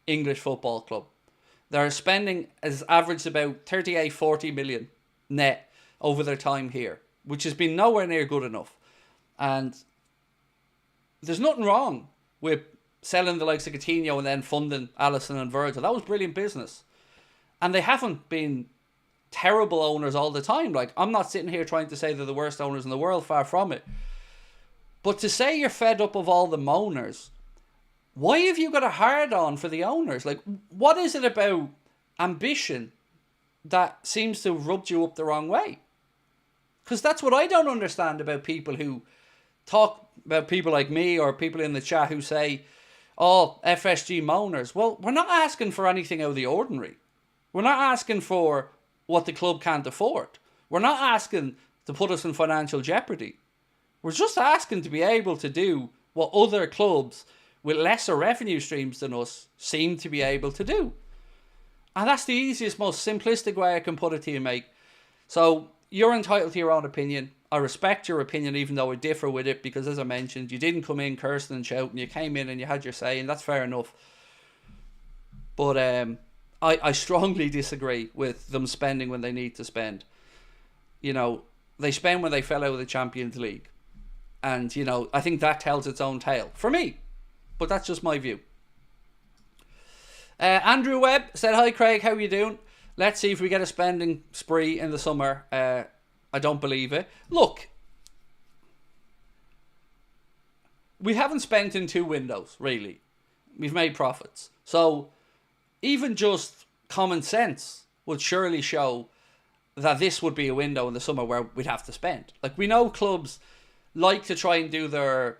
English football club. Their spending has averaged about 38-40 million net over their time here, which has been nowhere near good enough. And there's nothing wrong with selling the likes of Coutinho and then funding Alisson and Virgil. That was brilliant business. And they haven't been terrible owners all the time. Like, I'm not sitting here trying to say they're the worst owners in the world, far from it. But to say you're fed up of all the moaners, why have you got a hard on for the owners? Like, what is it about ambition that seems to have rubbed you up the wrong way? Because that's what I don't understand about people who talk about people like me or people in the chat who say, oh, FSG moaners. Well, we're not asking for anything out of the ordinary. We're not asking for what the club can't afford. We're not asking to put us in financial jeopardy. We're just asking to be able to do what other clubs with lesser revenue streams than us seem to be able to do. And that's the easiest, most simplistic way I can put it to you, mate. So you're entitled to your own opinion. I respect your opinion, even though I differ with it, because as I mentioned, you didn't come in cursing and shouting. You came in and you had your say, and that's fair enough. But I strongly disagree with them spending when they need to spend. You know, they spend when they fell out of the Champions League. And, you know, I think that tells its own tale. For me. But that's just my view. Andrew Webb said, hi Craig, how are you doing? Let's see if we get a spending spree in the summer. I don't believe it. Look, we haven't spent in 2 windows, really. We've made profits. So even just common sense would surely show that this would be a window in the summer where we'd have to spend. Like, we know clubs like to try and do their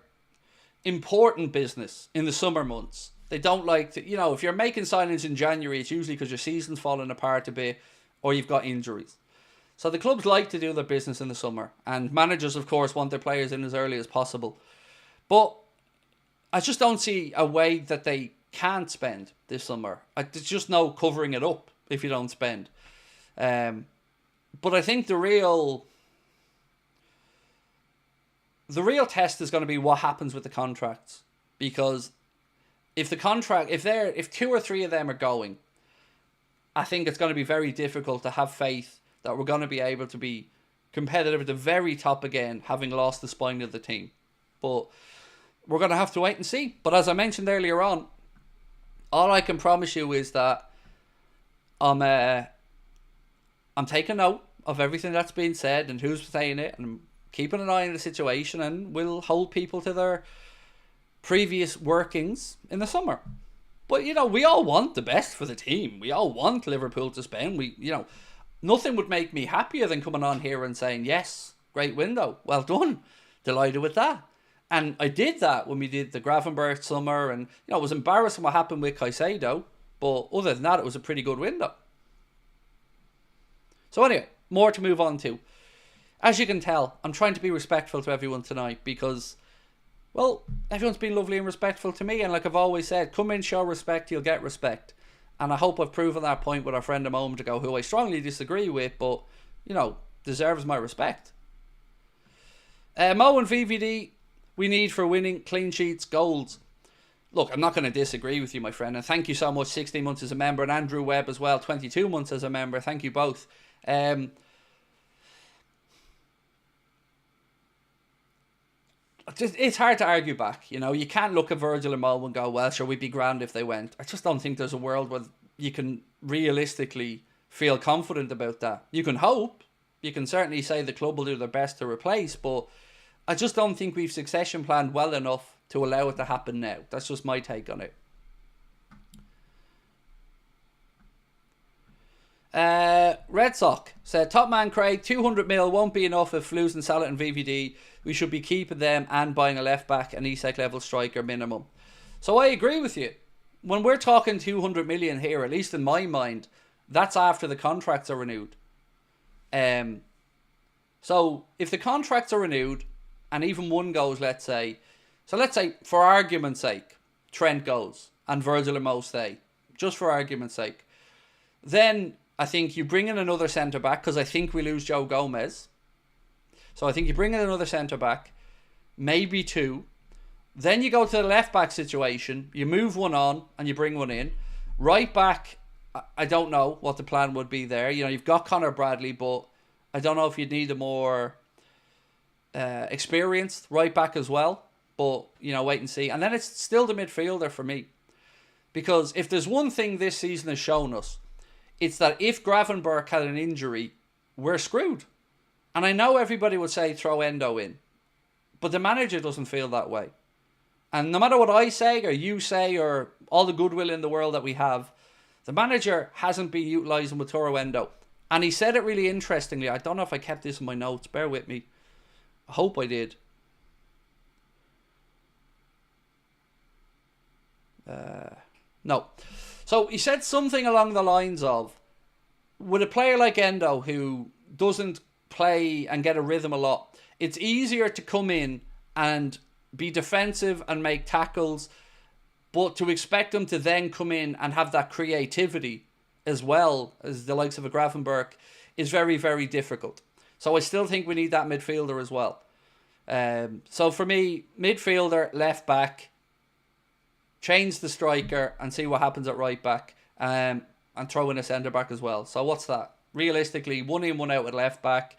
important business in the summer months. They don't like to, you know, if you're making signings in January, it's usually because your season's falling apart a bit or you've got injuries. So the clubs like to do their business in the summer, and managers, of course, want their players in as early as possible. But I just don't see a way that they can't spend this summer. There's just no covering it up if you don't spend. But I think the real test is going to be what happens with the contracts, because if 2 or 3 of them are going, I think it's going to be very difficult to have faith that we're going to be able to be competitive at the very top again, having lost the spine of the team. But we're going to have to wait and see. But as I mentioned earlier on, all I can promise you is that I'm taking note of everything that's being said and who's saying it, and I'm keeping an eye on the situation, and we'll hold people to their previous workings in the summer. But, you know, we all want the best for the team. We all want Liverpool to spend. Nothing would make me happier than coming on here and saying, yes, great window, well done, delighted with that. And I did that when we did the Gravenberch summer, and, you know, it was embarrassing what happened with Caicedo, but other than that, it was a pretty good window. So anyway, more to move on to. As you can tell, I'm trying to be respectful to everyone tonight because, well, everyone's been lovely and respectful to me. And like I've always said, come in, show respect, you'll get respect. And I hope I've proven that point with our friend a moment ago, who I strongly disagree with, but, you know, deserves my respect. Mo and VVD, we need for winning, clean sheets, goals. Look, I'm not going to disagree with you, my friend. And thank you so much, 16 months as a member. And Andrew Webb as well, 22 months as a member. Thank you both. It's hard to argue back, you know. You can't look at Virgil and Mo and go, well, sure, we'd be grand if they went. I just don't think there's a world where you can realistically feel confident about that. You can hope. You can certainly say the club will do their best to replace, but I just don't think we've succession planned well enough to allow it to happen now. That's just my take on it. Red Sock said, top man Craig, 200 mil won't be enough if losing Salah and VVD. We should be keeping them and buying a left back and Isak level striker minimum. So I agree with you. When we're talking 200 million here, at least in my mind, that's after the contracts are renewed. So if the contracts are renewed and even one goes, let's say for argument's sake, Trent goes and Virgil and Mo stay, just for argument's sake, then I think you bring in another centre-back, because I think we lose Joe Gomez. So I think you bring in another centre-back, maybe 2. Then you go to the left-back situation. You move one on and you bring one in. Right back, I don't know what the plan would be there. You know, you've got Connor Bradley, but I don't know if you'd need a more experienced right back as well. But, wait and see. And then it's still the midfielder for me. Because if there's one thing this season has shown us, it's that if Gravenberch had an injury, we're screwed. And I know everybody would say throw Endo in. But the manager doesn't feel that way. And no matter what I say or you say or all the goodwill in the world that we have, the manager hasn't been utilising Wataru Endo. And he said it really interestingly. I don't know if I kept this in my notes. Bear with me. I hope I did. No. So he said something along the lines of, with a player like Endo who doesn't play and get a rhythm a lot, it's easier to come in and be defensive and make tackles, but to expect him to then come in and have that creativity as well as the likes of a Gravenberch is very, very difficult. So I still think we need that midfielder as well. So for me, midfielder, left back, change the striker and see what happens at right back, and throw in a centre back as well. So what's that? Realistically, 1 in, 1 out at left back.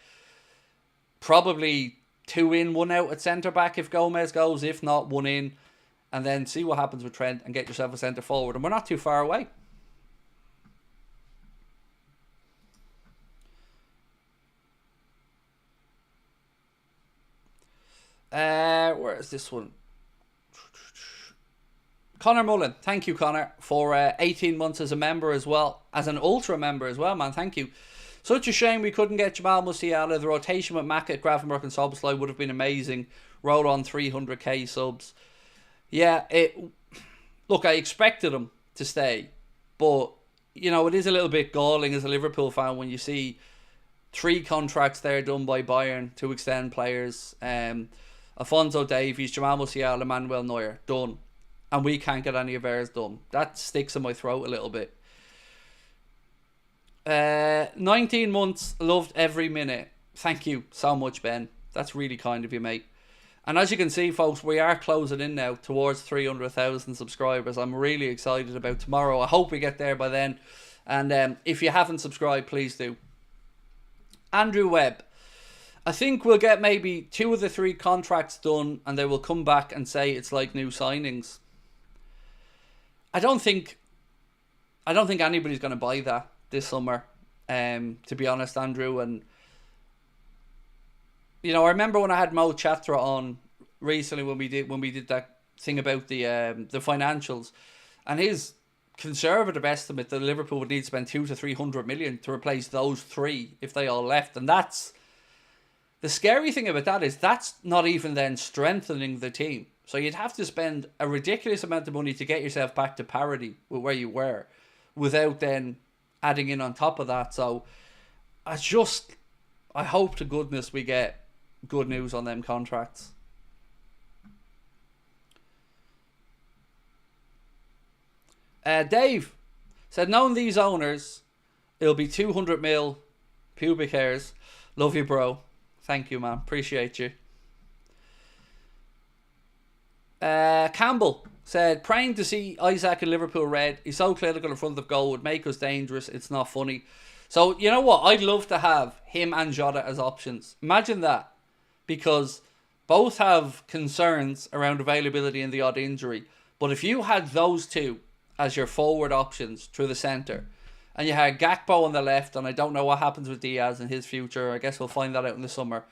Probably 2 in, 1 out at centre back if Gomez goes. If not, 1 in. And then see what happens with Trent and get yourself a centre forward. And we're not too far away. Where is this one? Connor Mullen. Thank you, Connor, for 18 months as a member as well. As an Ultra member as well, man. Thank you. Such a shame we couldn't get Jamal Musiala. The rotation with Mackett, Gravenberch and Szoboszlai would have been amazing. Roll on 300k subs. Yeah, look, I expected him to stay. But, it is a little bit galling as a Liverpool fan when you see 3 contracts there done by Bayern to extend players. Alphonso Davies, Jamal Musiala, Manuel Neuer, done. And we can't get any of ours done. That sticks in my throat a little bit. 19 months, loved every minute. Thank you so much, Ben. That's really kind of you, mate. And as you can see, folks, we are closing in now towards 300,000 subscribers. I'm really excited about tomorrow. I hope we get there by then. And if you haven't subscribed, please do. Andrew Webb. I think we'll get maybe 2 of the 3 contracts done and they will come back and say it's like new signings. I don't think anybody's going to buy that this summer, to be honest, Andrew. And, I remember when I had Mo Chatra on recently when we did that thing about the financials, and his conservative estimate that Liverpool would need to spend 200 to 300 million to replace those 3 if they all left. And that's the scary thing about that, is that's not even then strengthening the team. So you'd have to spend a ridiculous amount of money to get yourself back to parity with where you were, without then adding in on top of that. So I hope to goodness we get good news on them contracts. Dave said, knowing these owners, it'll be 200 mil pubic hairs. Love you, bro. Thank you, man. Appreciate you. Campbell said, praying to see Isaac in Liverpool red. He's so clinical in front of goal, would make us dangerous. It's not funny. So, you know what? I'd love to have him and Jota as options. Imagine that. Because both have concerns around availability and the odd injury. But if you had those 2 as your forward options through the centre, and you had Gakpo on the left, and I don't know what happens with Diaz in his future. I guess we'll find that out in the summer.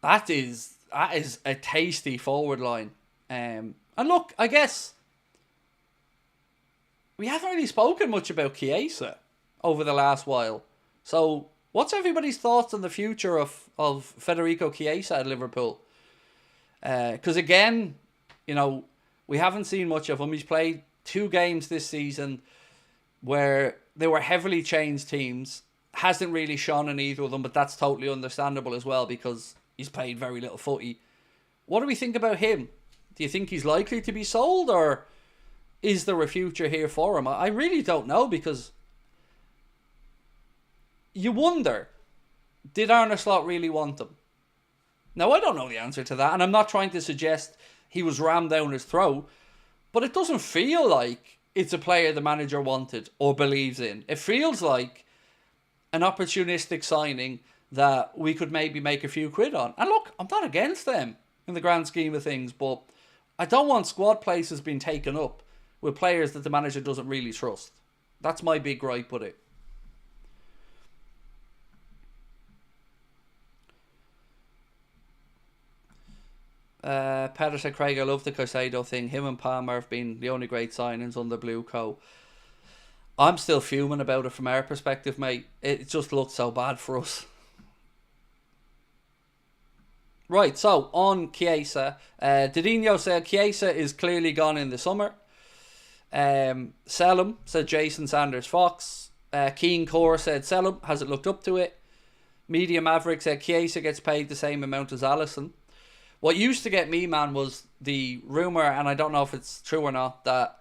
That is a tasty forward line. And look, I guess we haven't really spoken much about Chiesa over the last while. So what's everybody's thoughts on the future of Federico Chiesa at Liverpool? Because again, we haven't seen much of him. He's played 2 games this season where they were heavily changed teams. Hasn't really shone in either of them, but that's totally understandable as well because he's played very little footy. What do we think about him? Do you think he's likely to be sold, or is there a future here for him? I really don't know, because you wonder, did Arne Slot really want him? Now, I don't know the answer to that, and I'm not trying to suggest he was rammed down his throat, but it doesn't feel like it's a player the manager wanted or believes in. It feels like an opportunistic signing that we could maybe make a few quid on. And look, I'm not against them in the grand scheme of things. But I don't want squad places being taken up with players that the manager doesn't really trust. That's my big gripe with it. Peter said, Craig, I love the Caicedo thing. Him and Palmer have been the only great signings under Blue Co. I'm still fuming about it from our perspective, mate. It just looked so bad for us. Right, so on Chiesa. Didinho said Chiesa is clearly gone in the summer. Sell him, said Jason Sanders Fox. Keen Core said sell him, hasn't looked up to it. Media Maverick said Chiesa gets paid the same amount as Alisson. What used to get me, man, was the rumour, and I don't know if it's true or not, that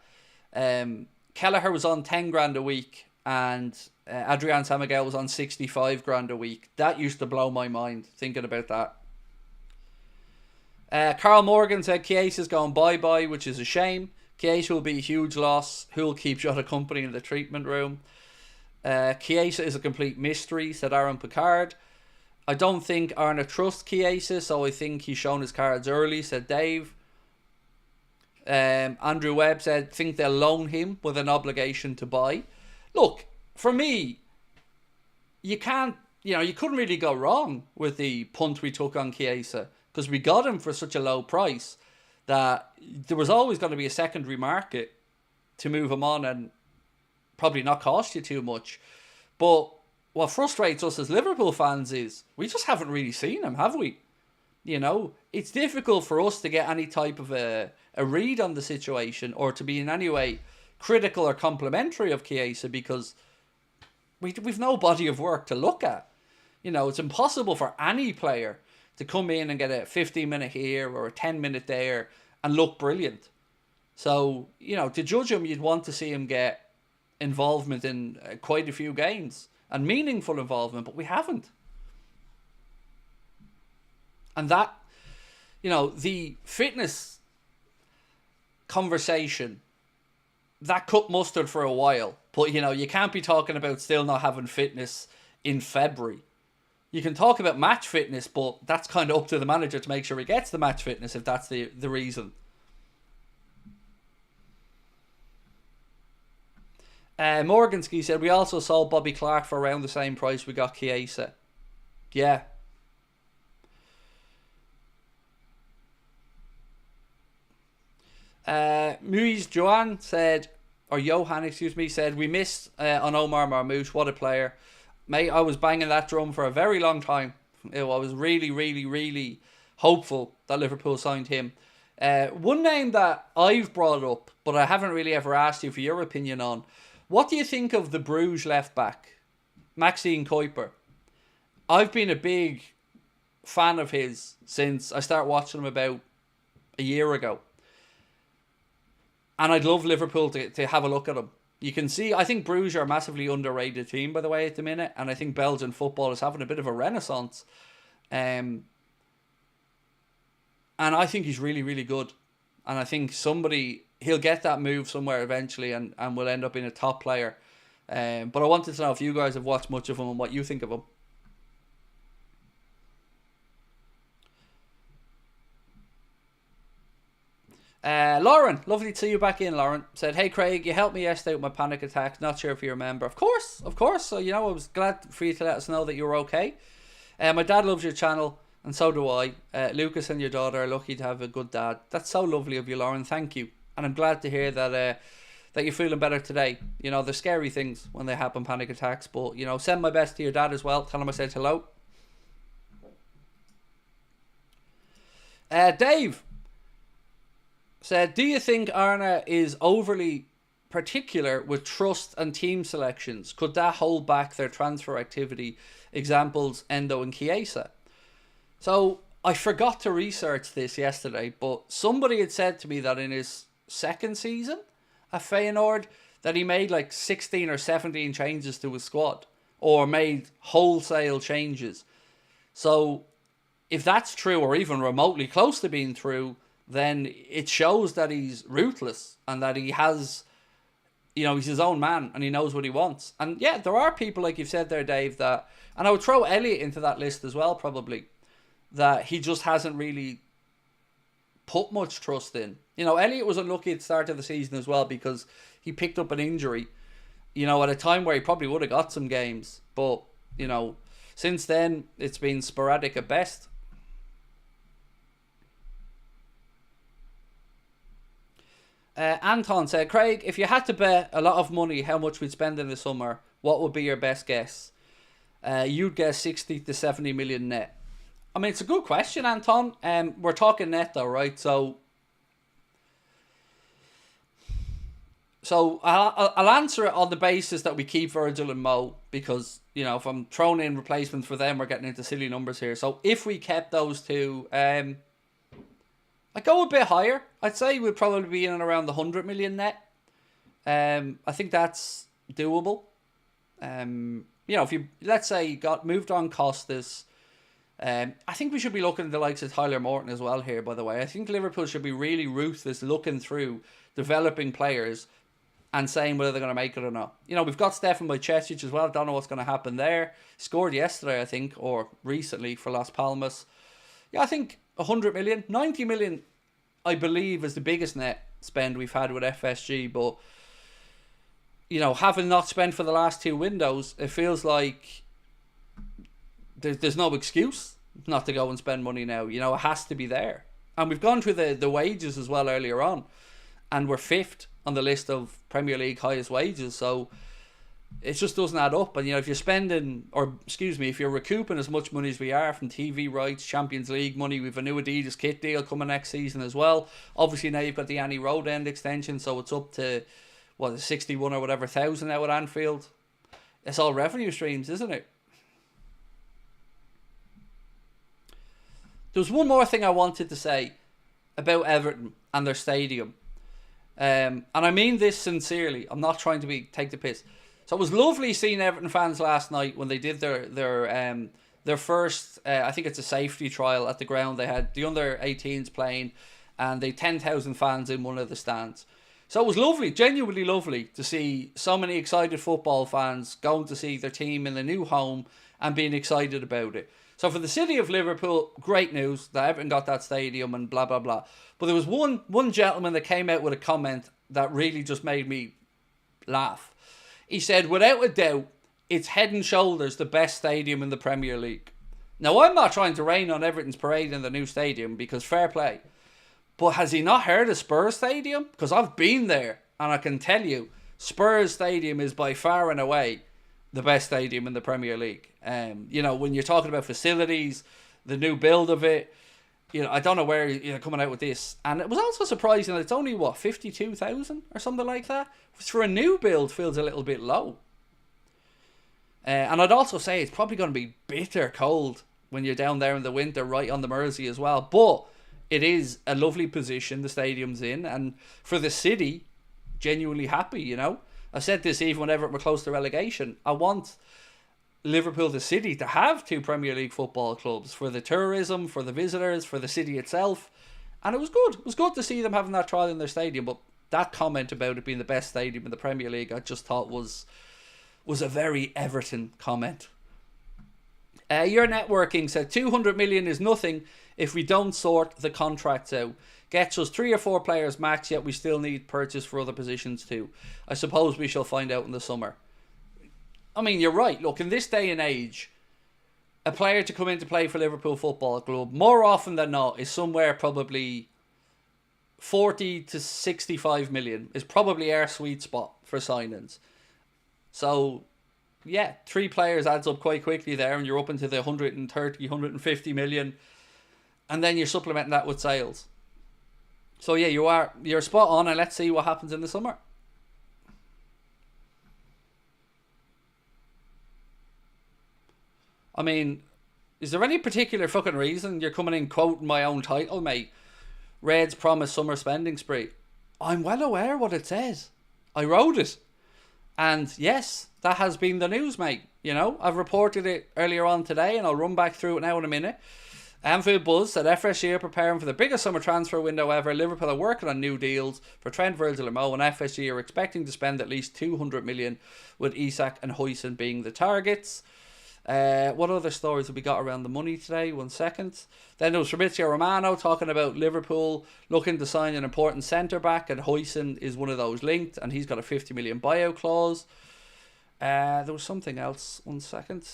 Kelleher was on 10 grand a week and Adrian San Miguel was on 65 grand a week. That used to blow my mind, thinking about that. Carl Morgan said Chiesa's going bye-bye, which is a shame. Chiesa will be a huge loss. Who'll keep you out of company in the treatment room? Chiesa is a complete mystery, said Aaron Picard. I don't think Arna trusts Chiesa, so I think he's shown his cards early, said Dave. Andrew Webb said, think they'll loan him with an obligation to buy. Look, for me, you couldn't really go wrong with the punt we took on Chiesa, because we got him for such a low price that there was always going to be a secondary market to move him on and probably not cost you too much. But what frustrates us as Liverpool fans is we just haven't really seen him, have we? You know, it's difficult for us to get any type of a read on the situation or to be in any way critical or complimentary of Chiesa because we've no body of work to look at. You know, it's impossible for any player to come in and get a 15-minute here or a 10-minute there and look brilliant. So, you know, to judge him, you'd want to see him get involvement in quite a few games and meaningful involvement, but we haven't. And that, you know, the fitness conversation, that cut mustard for a while. But, you know, you can't be talking about still not having fitness in February. You can talk about match fitness, but that's kind of up to the manager to make sure he gets the match fitness if that's the reason. Morganski said, we also sold Bobby Clark for around the same price we got Chiesa. Yeah. Muiz Johan said, or Johan, excuse me, said, we missed on Omar Marmoush. What a player. Mate, I was banging that drum for a very long time. I was really, really, really hopeful that Liverpool signed him. One name that I've brought up, but I haven't really ever asked you for your opinion on. What do you think of the Bruges left back, Maxime Kuiper? I've been a big fan of his since I started watching him about a year ago. And I'd love Liverpool to have a look at him. You can see, I think Bruges are a massively underrated team, by the way, at the minute. And I think Belgian football is having a bit of a renaissance. And I think he's really, really good. And I think he'll get that move somewhere eventually and will end up being a top player. But I wanted to know if you guys have watched much of him and what you think of him. Lauren, lovely to see you back in, Lauren. Said, hey Craig, you helped me yesterday with my panic attack. Not sure if you remember. Of course. So, you know, I was glad for you to let us know that you were okay. My dad loves your channel, and so do I. Lucas and your daughter are lucky to have a good dad. That's so lovely of you, Lauren. Thank you. And I'm glad to hear that you're feeling better today. You know, they're scary things when they happen, panic attacks. But, you know, send my best to your dad as well. Tell him I said hello. Dave said, do you think Arna is overly particular with trust and team selections? Could that hold back their transfer activity? Examples, Endo and Chiesa. So, I forgot to research this yesterday, but somebody had said to me that in his second season at Feyenoord, that he made like 16 or 17 changes to his squad, or made wholesale changes. So, if that's true, or even remotely close to being true, then it shows that he's ruthless and that he has, you know, he's his own man and he knows what he wants. And yeah, there are people, like you've said there, Dave, that, and I would throw Elliot into that list as well, probably, that he just hasn't really put much trust in. You know, Elliott was unlucky at the start of the season as well because he picked up an injury, you know, at a time where he probably would have got some games. But, you know, since then, it's been sporadic at best. Anton said, Craig, if you had to bet a lot of money how much we'd spend in the summer, what would be your best guess? You'd guess 60 to 70 million net. I mean, it's a good question, Anton. We're talking net though, right? So I'll answer it on the basis that we keep Virgil and Mo, because, you know, if I'm throwing in replacements for them, we're getting into silly numbers here. So if we kept those two, I'd go a bit higher. I'd say we'd probably be in and around the 100 million net. I think that's doable. You know, if you, let's say you got moved on Costas, I think we should be looking at the likes of Tyler Morton as well here, by the way. I think Liverpool should be really ruthless looking through developing players and saying whether they're going to make it or not. You know, we've got Stefan Bajcetic as well. Don't know what's going to happen there. Scored yesterday, I think, or recently for Las Palmas. Yeah, I think 100 million. 90 million, I believe, is the biggest net spend we've had with FSG. But, you know, having not spent for the last two windows, it feels like there's no excuse not to go and spend money now. You know, it has to be there. And we've gone through the wages as well earlier on. And we're fifth on the list of Premier League highest wages. So it just doesn't add up. And, you know, if you're spending, or excuse me, if you're recouping as much money as we are from TV rights, Champions League money, we've a new Adidas kit deal coming next season as well. Obviously now you've got the Annie Road End extension, so it's up to, what, 61 or whatever thousand now at Anfield. It's all revenue streams, isn't it? There was one more thing I wanted to say about Everton and their stadium. And I mean this sincerely. I'm not trying to take the piss. So it was lovely seeing Everton fans last night when they did their first, I think it's a safety trial at the ground. They had the under-18s playing, and they 10,000 fans in one of the stands. So it was lovely, genuinely lovely, to see so many excited football fans going to see their team in the new home and being excited about it. So for the city of Liverpool, great news that Everton got that stadium and blah, blah, blah. But there was one gentleman that came out with a comment that really just made me laugh. He said, without a doubt, it's head and shoulders the best stadium in the Premier League. Now, I'm not trying to rain on Everton's parade in the new stadium, because fair play. But has he not heard of Spurs Stadium? Because I've been there, and I can tell you, Spurs Stadium is by far and away the best stadium in the Premier League. You know, when you're talking about facilities, the new build of it, you know, I don't know where you're coming out with this. And it was also surprising that it's only, 52,000 or something like that? Which for a new build feels a little bit low. And I'd also say it's probably going to be bitter cold when you're down there in the winter, right on the Mersey as well. But it is a lovely position the stadium's in. And for the city, genuinely happy, you know. I said this even whenever we're close to relegation. I want Liverpool, the city, to have two Premier League football clubs for the tourism, for the visitors, for the city itself. And it was good. It was good to see them having that trial in their stadium. But that comment about it being the best stadium in the Premier League, I just thought was a very Everton comment. Your networking said 200 million is nothing if we don't sort the contracts out. Gets us 3 or 4 players max, yet we still need purchase for other positions too. I suppose we shall find out in the summer. I mean, you're right. Look, in this day and age, a player to come in to play for Liverpool Football Club, more often than not, is somewhere probably 40 to 65 million is probably our sweet spot for signings. So, yeah, 3 players adds up quite quickly there, and you're up into the 130, 150 million. And then you're supplementing that with sales. So yeah, you're spot on, and let's see what happens in the summer. I mean, is there any particular fucking reason you're coming in quoting my own title, mate? Reds promise summer spending spree. I'm well aware what it says. I wrote it. And yes, that has been the news, mate. You know, I've reported it earlier on today, and I'll run back through it now in a minute. Anfield Buzz said FSG are preparing for the biggest summer transfer window ever. Liverpool are working on new deals for Trent, Virgil and Mo, and FSG are expecting to spend at least 200 million, with Isak and Huijsen being the targets. What other stories have we got around the money today? 1 second. Then there was Fabrizio Romano talking about Liverpool looking to sign an important centre-back, and Huijsen is one of those linked, and he's got a 50 million buyout clause. There was something else. 1 second.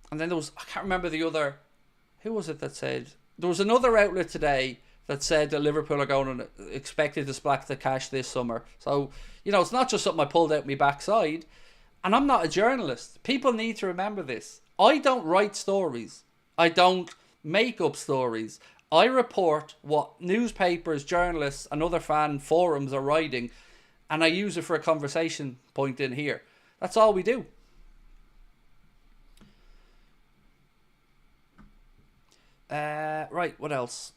And then there was, I can't remember the other, who was it that said, there was another outlet today that said that Liverpool are going to expected to splash the cash this summer. So, it's not just something I pulled out my backside. And I'm not a journalist. People need to remember this. I don't write stories. I don't make up stories. I report what newspapers, journalists, and other fan forums are writing, and I use it for a conversation point in here. That's all we do. Right, what else?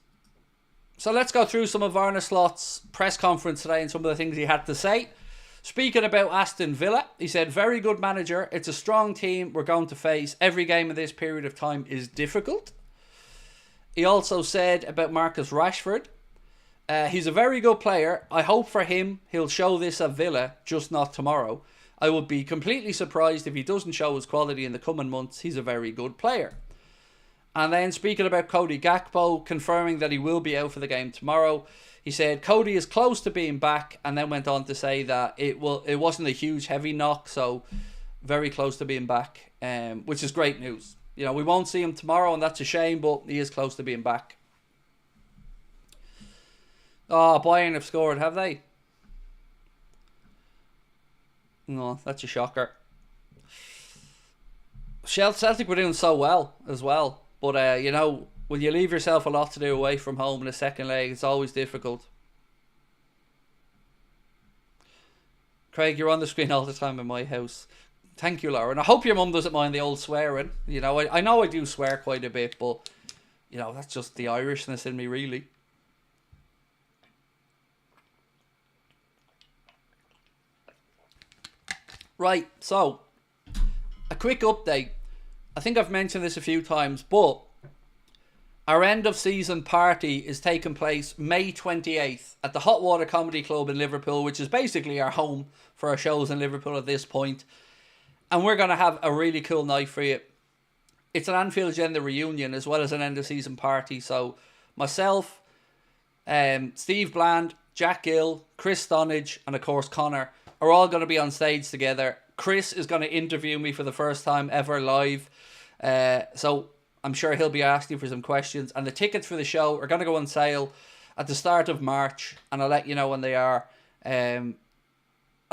So let's go through some of Arne Slot's press conference today and some of the things he had to say. Speaking about Aston Villa, he said, very good manager. It's a strong team we're going to face. Every game in this period of time is difficult. He also said about Marcus Rashford, he's a very good player. I hope for him he'll show this at Villa, just not tomorrow. I would be completely surprised if he doesn't show his quality in the coming months. He's a very good player. And then speaking about Cody Gakpo, confirming that he will be out for the game tomorrow. He said Cody is close to being back, and then went on to say that it wasn't a huge heavy knock, so very close to being back, which is great news. We won't see him tomorrow, and that's a shame, but he is close to being back. Oh, Bayern have scored, have they? No, that's a shocker. Celtic were doing so well as well. But, when you leave yourself a lot to do away from home in the second leg, it's always difficult. Craig, you're on the screen all the time in my house. Thank you, Lauren. I hope your mum doesn't mind the old swearing. I know I do swear quite a bit, but, that's just the Irishness in me, really. Right, so, a quick update. I think I've mentioned this a few times, but our end of season party is taking place May 28th at the Hot Water Comedy Club in Liverpool, which is basically our home for our shows in Liverpool at this point. And we're going to have a really cool night for you. It's an Anfield Agenda reunion as well as an end of season party. So myself, Steve Bland, Jack Gill, Chris Stonage, and of course Connor are all going to be on stage together. Chris is going to interview me for the first time ever live. So I'm sure he'll be asking for some questions. And the tickets for the show are going to go on sale at the start of March. And I'll let you know when they are. I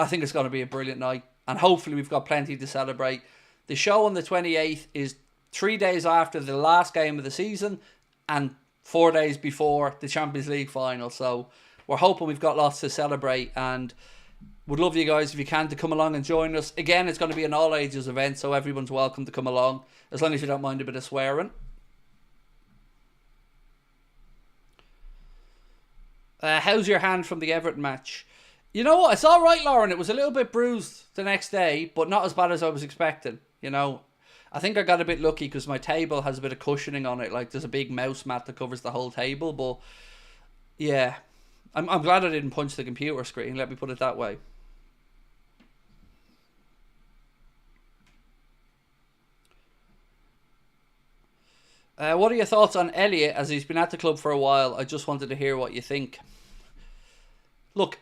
think it's going to be a brilliant night. And hopefully we've got plenty to celebrate. The show on the 28th is 3 days after the last game of the season. And 4 days before the Champions League final. So we're hoping we've got lots to celebrate. And would love you guys, if you can, to come along and join us. Again, it's going to be an all ages event, so everyone's welcome to come along, as long as you don't mind a bit of swearing. How's your hand from the Everton match? You know what? It's all right, Lauren. It was a little bit bruised the next day, but not as bad as I was expecting. I think I got a bit lucky because my table has a bit of cushioning on it. Like, there's a big mouse mat that covers the whole table. But yeah, I'm glad I didn't punch the computer screen. Let me put it that way. What are your thoughts on Elliot as he's been at the club for a while? I just wanted to hear what you think. Look,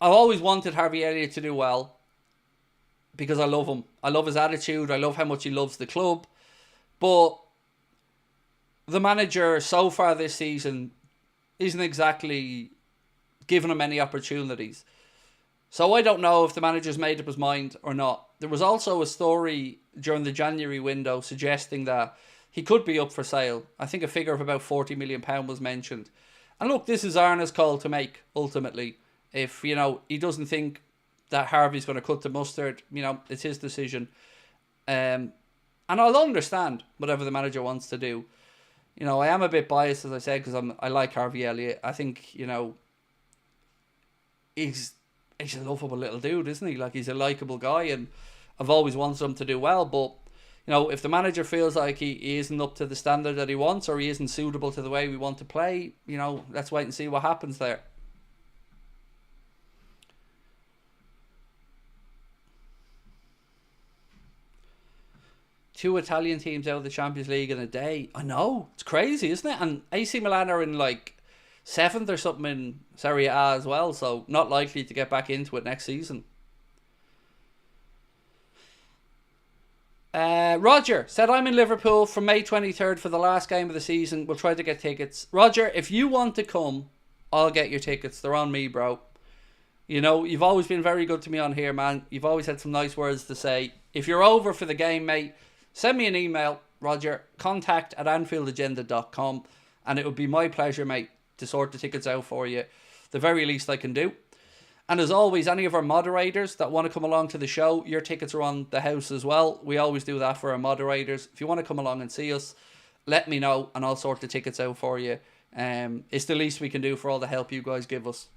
I've always wanted Harvey Elliott to do well because I love him. I love his attitude. I love how much he loves the club. But the manager so far this season isn't exactly giving him any opportunities. So I don't know if the manager's made up his mind or not. There was also a story during the January window suggesting that he could be up for sale. I think a figure of about £40 million was mentioned. And look, this is Arne's call to make, ultimately. If, he doesn't think that Harvey's going to cut the mustard, it's his decision. And I'll understand whatever the manager wants to do. I am a bit biased, as I said, because I like Harvey Elliott. I think, he's a lovable little dude, isn't he? Like, he's a likeable guy, and I've always wanted him to do well, but if the manager feels like he isn't up to the standard that he wants, or he isn't suitable to the way we want to play, let's wait and see what happens there. 2 Italian teams out of the Champions League in a day. I know, it's crazy, isn't it? And AC Milan are in like 7th or something in Serie A as well, so not likely to get back into it next season. Roger said, I'm in Liverpool from May 23rd for the last game of the season. We'll try to get tickets. Roger, if you want to come, I'll get your tickets. They're on me, bro. You know, you've always been very good to me on here, man. You've always had some nice words to say. If you're over for the game, mate, send me an email, Roger, contact@AnfieldAgenda.com, and it would be my pleasure, mate, to sort the tickets out for you. The very least I can do. And as always, any of our moderators that want to come along to the show, your tickets are on the house as well. We always do that for our moderators. If you want to come along and see us, let me know and I'll sort the tickets out for you. It's the least we can do for all the help you guys give us.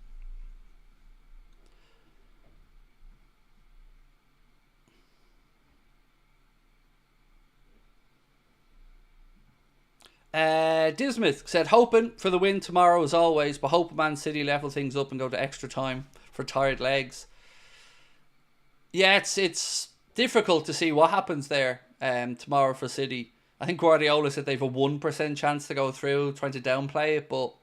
Dismith said, hoping for the win tomorrow as always, but hope Man City level things up and go to extra time for tired legs. Yeah, it's difficult to see what happens there tomorrow for City. I think Guardiola said they've a 1% chance to go through, trying to downplay it, but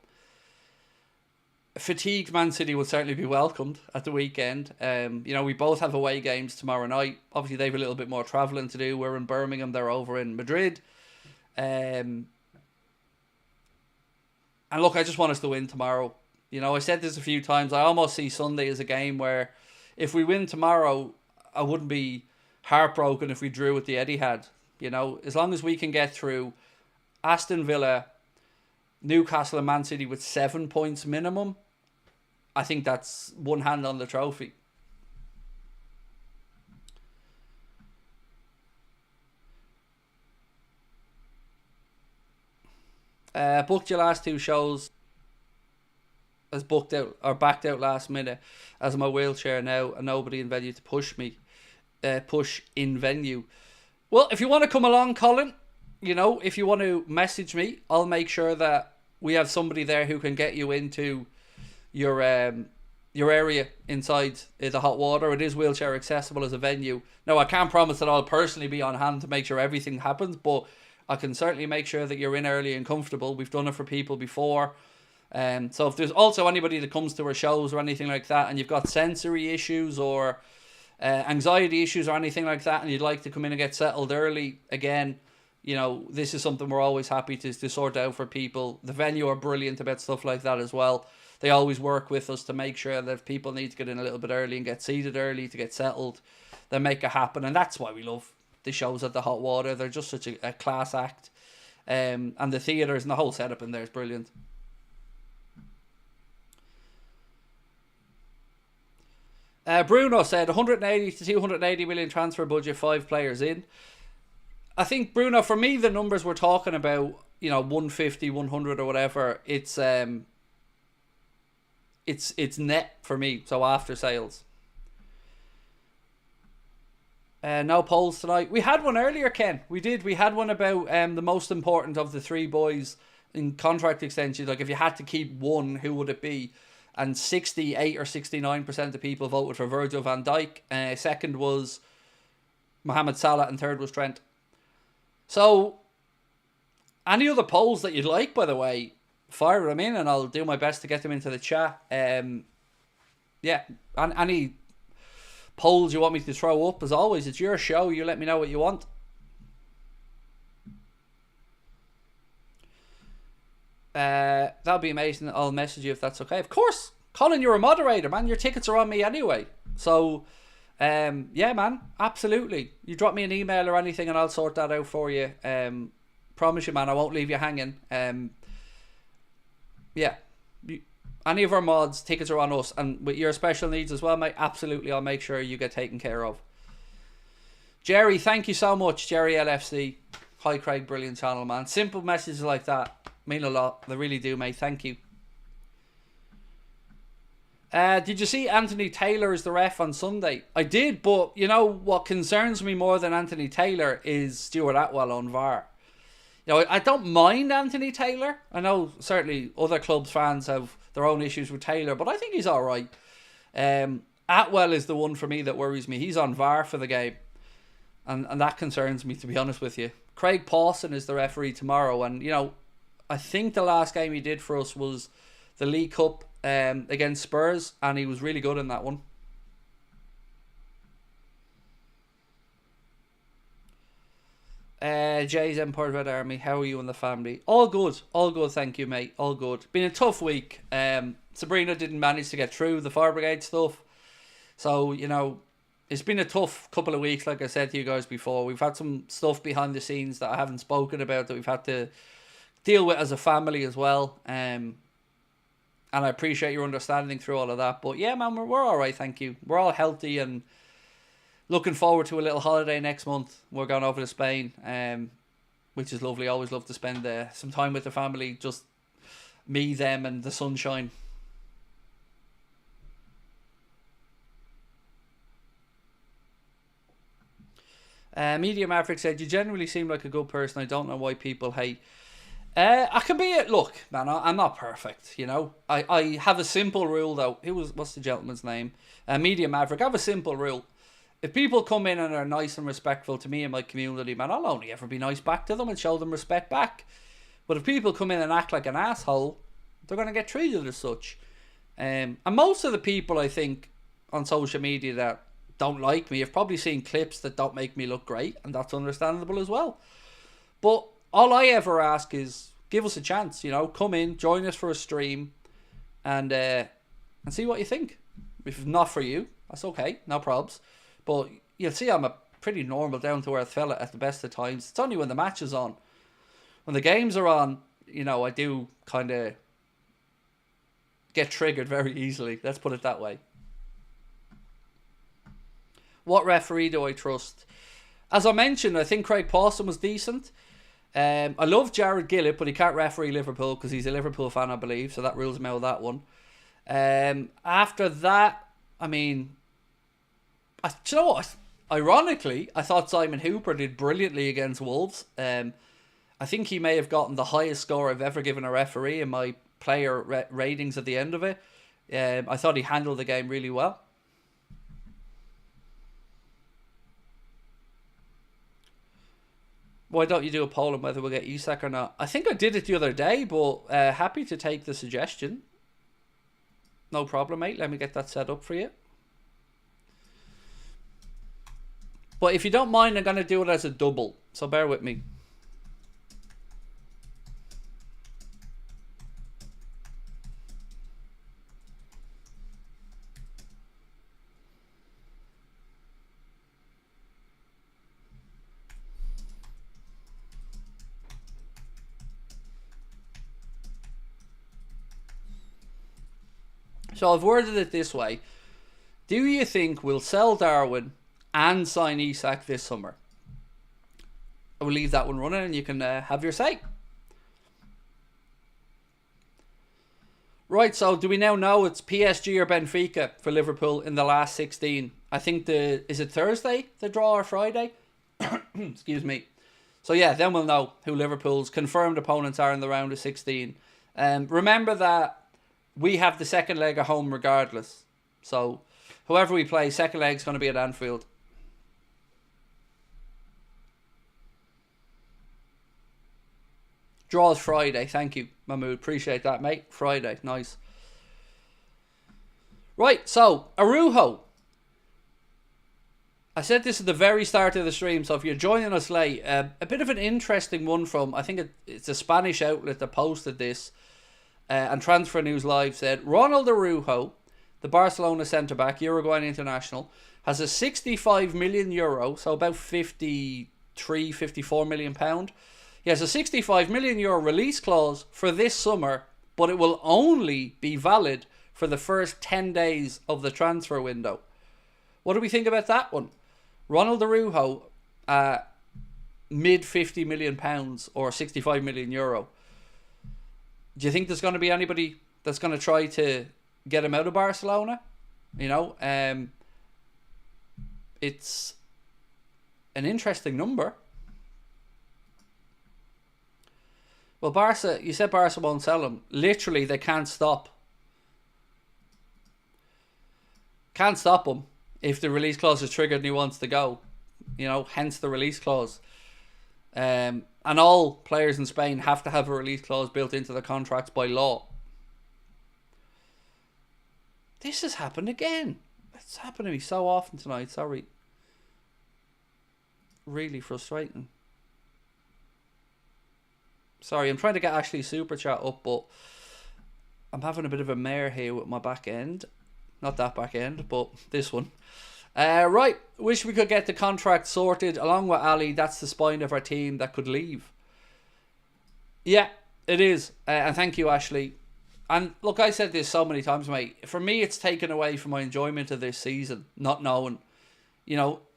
fatigued Man City will certainly be welcomed at the weekend. You know, we both have away games tomorrow night. Obviously, they have a little bit more travelling to do. We're in Birmingham, they're over in Madrid. And look, I just want us to win tomorrow. You know, I said this a few times. I almost see Sunday as a game where if we win tomorrow, I wouldn't be heartbroken if we drew with the Etihad. You know, as long as we can get through Aston Villa, Newcastle and Man City with 7 points minimum, I think that's one hand on the trophy. Booked your last 2 shows as booked out or backed out last minute as my wheelchair now and nobody in venue to push in venue. Well, if you want to come along, Colin, you know, if you want to message me, I'll make sure that we have somebody there who can get you into your area inside the hot water. It is wheelchair accessible as a venue. Now, I can't promise that I'll personally be on hand to make sure everything happens, but I can certainly make sure that you're in early and comfortable. We've done it for people before. So if there's also anybody that comes to our shows or anything like that and you've got sensory issues or anxiety issues or anything like that and you'd like to come in and get settled early, again, you know, this is something we're always happy to sort out for people. The venue are brilliant about stuff like that as well. They always work with us to make sure that if people need to get in a little bit early and get seated early to get settled, they make it happen. And that's why we love the shows at the hot water. They're just such a class act. And the theatres and the whole setup in there is brilliant. Bruno said 180 to 280 million transfer budget, 5 players in. I think, Bruno, for me, the numbers we're talking about, you know, 150, 100 or whatever, it's net for me, so after sales. No polls tonight. We had one earlier, Ken. We did. We had one about the most important of the 3 boys in contract extensions. Like, if you had to keep one, who would it be? And 68 or 69% of people voted for Virgil van Dijk. Second was Mohamed Salah and third was Trent. So, any other polls that you'd like, by the way, fire them in and I'll do my best to get them into the chat. Yeah, any polls you want me to throw up, as always, it's your show. You let me know what you want. That'll be amazing. I'll message you if that's okay. Of course, Colin, you're a moderator, man. Your tickets are on me anyway. So, yeah, man, absolutely. You drop me an email or anything and I'll sort that out for you. Promise you, man, I won't leave you hanging. Yeah, any of our mods, tickets are on us. And with your special needs as well, mate, absolutely, I'll make sure you get taken care of. Jerry, thank you so much, Jerry LFC. Hi, Craig, brilliant channel, man. Simple messages like that mean a lot. They really do, mate. Thank you. Did you see Anthony Taylor as the ref on Sunday? I did, but you know what concerns me more than Anthony Taylor is Stuart Atwell on VAR. You know, I don't mind Anthony Taylor. I know certainly other clubs' fans have their own issues with Taylor, but I think he's all right. Atwell is the one for me that worries me. He's on VAR for the game. And that concerns me, to be honest with you. Craig Houlden is the referee tomorrow, and I think the last game he did for us was the League Cup against Spurs, and he was really good in that one. Jay's Empire Red Army, how are you and the family? All good, thank you, mate. All good. Been a tough week. Sabrina didn't manage to get through the Fire Brigade stuff, so it's been a tough couple of weeks. Like I said to you guys before, we've had some stuff behind the scenes that I haven't spoken about that we've had to deal with as a family as well. And I appreciate your understanding through all of that. But yeah, man, we're all right, thank you. We're all healthy and looking forward to a little holiday next month. We're going over to Spain, which is lovely. I always love to spend some time with the family, just me, them, and the sunshine. Media Maverick said, you generally seem like a good person. I don't know why people hate. I can be it. Look, man, I'm not perfect, I have a simple rule, though. What's the gentleman's name? Media Maverick. I have a simple rule. If people come in and are nice and respectful to me and my community, man, I'll only ever be nice back to them and show them respect back. But if people come in and act like an asshole, they're going to get treated as such. And most of the people, I think, on social media that don't like me have probably seen clips that don't make me look great, and that's understandable as well. But all I ever ask is give us a chance, come in, join us for a stream, and see what you think. If it's not for you, that's okay, no probs. But you'll see I'm a pretty normal, down-to-earth fella at the best of times. It's only when the match is on. When the games are on, I do kind of get triggered very easily. Let's put it that way. What referee do I trust? As I mentioned, I think Craig Houlden was decent. I love Jared Gillett, but he can't referee Liverpool because he's a Liverpool fan, I believe. So that rules him out of that one. After that, I mean, do you know what? Ironically, I thought Simon Hooper did brilliantly against Wolves. I think he may have gotten the highest score I've ever given a referee in my player ratings at the end of it. I thought he handled the game really well. Why don't you do a poll on whether we'll get Isak or not? I think I did it the other day, but happy to take the suggestion. No problem, mate. Let me get that set up for you. But if you don't mind, I'm going to do it as a double. So bear with me. So I've worded it this way. Do you think we'll sell Darwin and sign Isak this summer? I will leave that one running and you can have your say. Right, so do we now know it's PSG or Benfica for Liverpool in the last 16? I think is it Thursday, the draw, or Friday? Excuse me. So yeah, then we'll know who Liverpool's confirmed opponents are in the round of 16. Remember that we have the second leg at home regardless. So whoever we play, second leg's going to be at Anfield. Draws Friday. Thank you, Mahmood. Appreciate that, mate. Friday. Nice. Right, so Araujo. I said this at the very start of the stream, so if you're joining us late, a bit of an interesting one from, I think it's a Spanish outlet that posted this, and Transfer News Live said, Ronald Araujo, the Barcelona centre-back, Uruguayan international, has a 65 million euro, so about 54 million pound. He has a 65 million euro release clause for this summer, but it will only be valid for the first 10 days of the transfer window. What do we think about that one? Ronald Araujo, mid 50 million pounds or 65 million euro. Do you think there's going to be anybody that's going to try to get him out of Barcelona? It's an interesting number. Well, Barca, you said Barca won't sell him. Literally, they can't stop. Can't stop him if the release clause is triggered and he wants to go. hence the release clause. And all players in Spain have to have a release clause built into their contracts by law. This has happened again. It's happened to me so often tonight. Sorry. Really frustrating. Sorry, I'm trying to get Ashley's super chat up, but I'm having a bit of a mare here with my back end. Not that back end, but this one. Right, wish we could get the contract sorted along with Ali. That's the spine of our team that could leave. Yeah, it is. And thank you, Ashley. And look, I said this so many times, mate. For me, it's taken away from my enjoyment of this season, not knowing.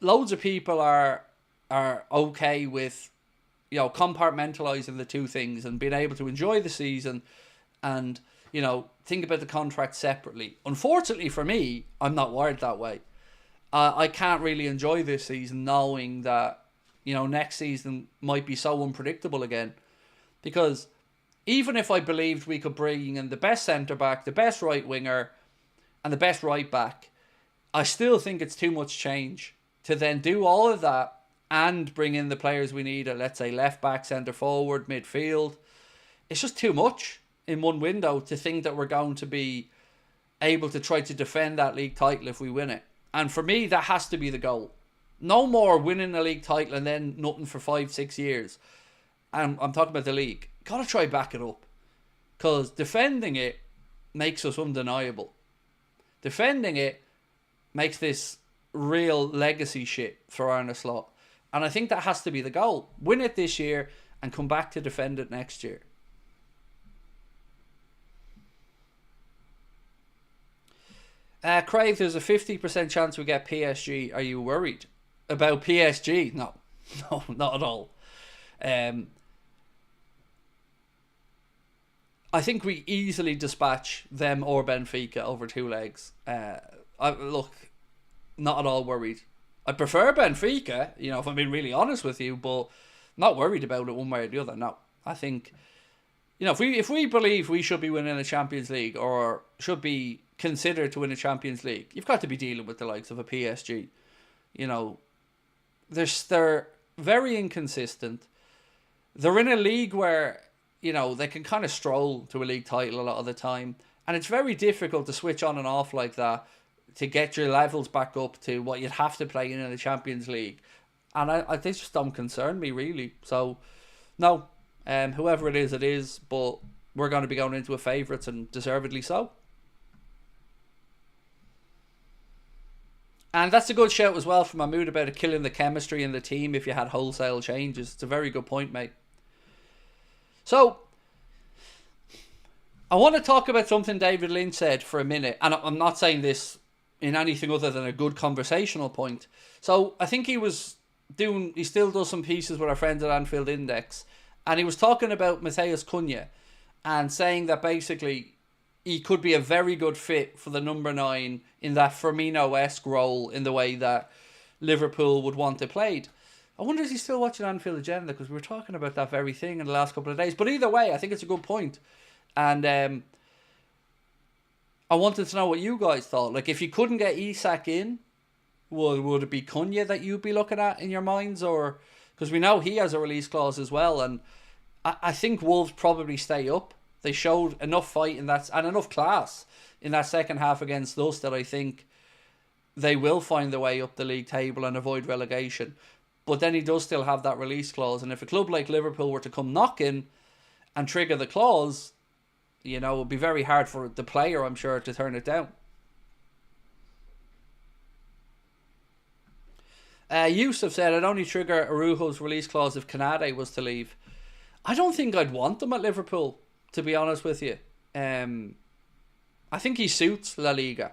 Loads of people are okay with, compartmentalising the two things and being able to enjoy the season and, think about the contract separately. Unfortunately for me, I'm not wired that way. I can't really enjoy this season knowing that, next season might be so unpredictable again. Because even if I believed we could bring in the best centre-back, the best right-winger, and the best right-back, I still think it's too much change to then do all of that and bring in the players we need at, let's say, left-back, centre-forward, midfield. It's just too much in one window to think that we're going to be able to try to defend that league title if we win it. And for me, that has to be the goal. No more winning a league title and then nothing for 5-6 years. And I'm talking about the league. Got to try back it up. Because defending it makes us undeniable. Defending it makes this real legacy shit for Arne Slot. And I think that has to be the goal. Win it this year and come back to defend it next year. Craig, there's a 50% chance we get PSG. Are you worried about PSG? No, not at all. I think we easily dispatch them or Benfica over 2 legs. Look, not at all worried. I prefer Benfica, if I'm being really honest with you, but not worried about it one way or the other. No, I think, if we believe we should be winning a Champions League or should be considered to win a Champions League, you've got to be dealing with the likes of a PSG. They're very inconsistent. They're in a league where, they can kind of stroll to a league title a lot of the time. And it's very difficult to switch on and off like that to get your levels back up to what you'd have to play in the Champions League. And they just don't concern me, really. So, no, whoever it is, but we're going to be going into a favourites and deservedly so. And that's a good shout as well from Mahmood about it killing the chemistry in the team if you had wholesale changes. It's a very good point, mate. So, I want to talk about something David Lynch said for a minute. And I'm not saying this in anything other than a good conversational point. So, I think he still does some pieces with our friends at Anfield Index. And he was talking about Matheus Cunha and saying that basically he could be a very good fit for the number 9 in that Firmino-esque role in the way that Liverpool would want it played. I wonder if he's still watching Anfield Agenda, because we were talking about that very thing in the last couple of days. But either way, I think it's a good point. And I wanted to know what you guys thought. Like, if you couldn't get Isak in, would it be Cunha that you'd be looking at in your minds? Or because we know he has a release clause as well. And I think Wolves probably stay up. They showed enough fight in that and enough class in that second half against us that I think they will find their way up the league table and avoid relegation. But then he does still have that release clause. And if a club like Liverpool were to come knocking and trigger the clause, it would be very hard for the player, I'm sure, to turn it down. Yusuf said, I'd only trigger Araujo's release clause if Canade was to leave. I don't think I'd want them at Liverpool, to be honest with you. I think he suits La Liga.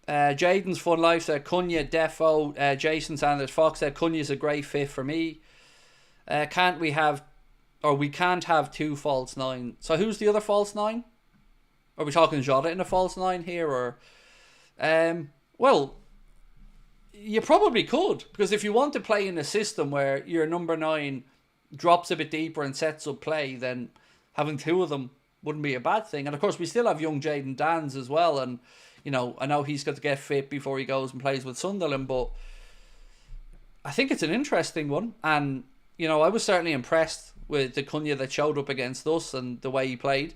Jaden's Fun Life said Cunha, Defo. Jason Sanders Fox said Cunha's a great fit for me. We can't have 2 false 9. So who's the other false 9? Are we talking Jota in a false 9 here, or? Well, you probably could, because if you want to play in a system where your number 9 drops a bit deeper and sets up play, then having 2 of them wouldn't be a bad thing. And of course, we still have young Jaden Dans as well, and I know he's got to get fit before he goes and plays with Sunderland, but I think it's an interesting one. And, I was certainly impressed with the Cunha that showed up against us and the way he played.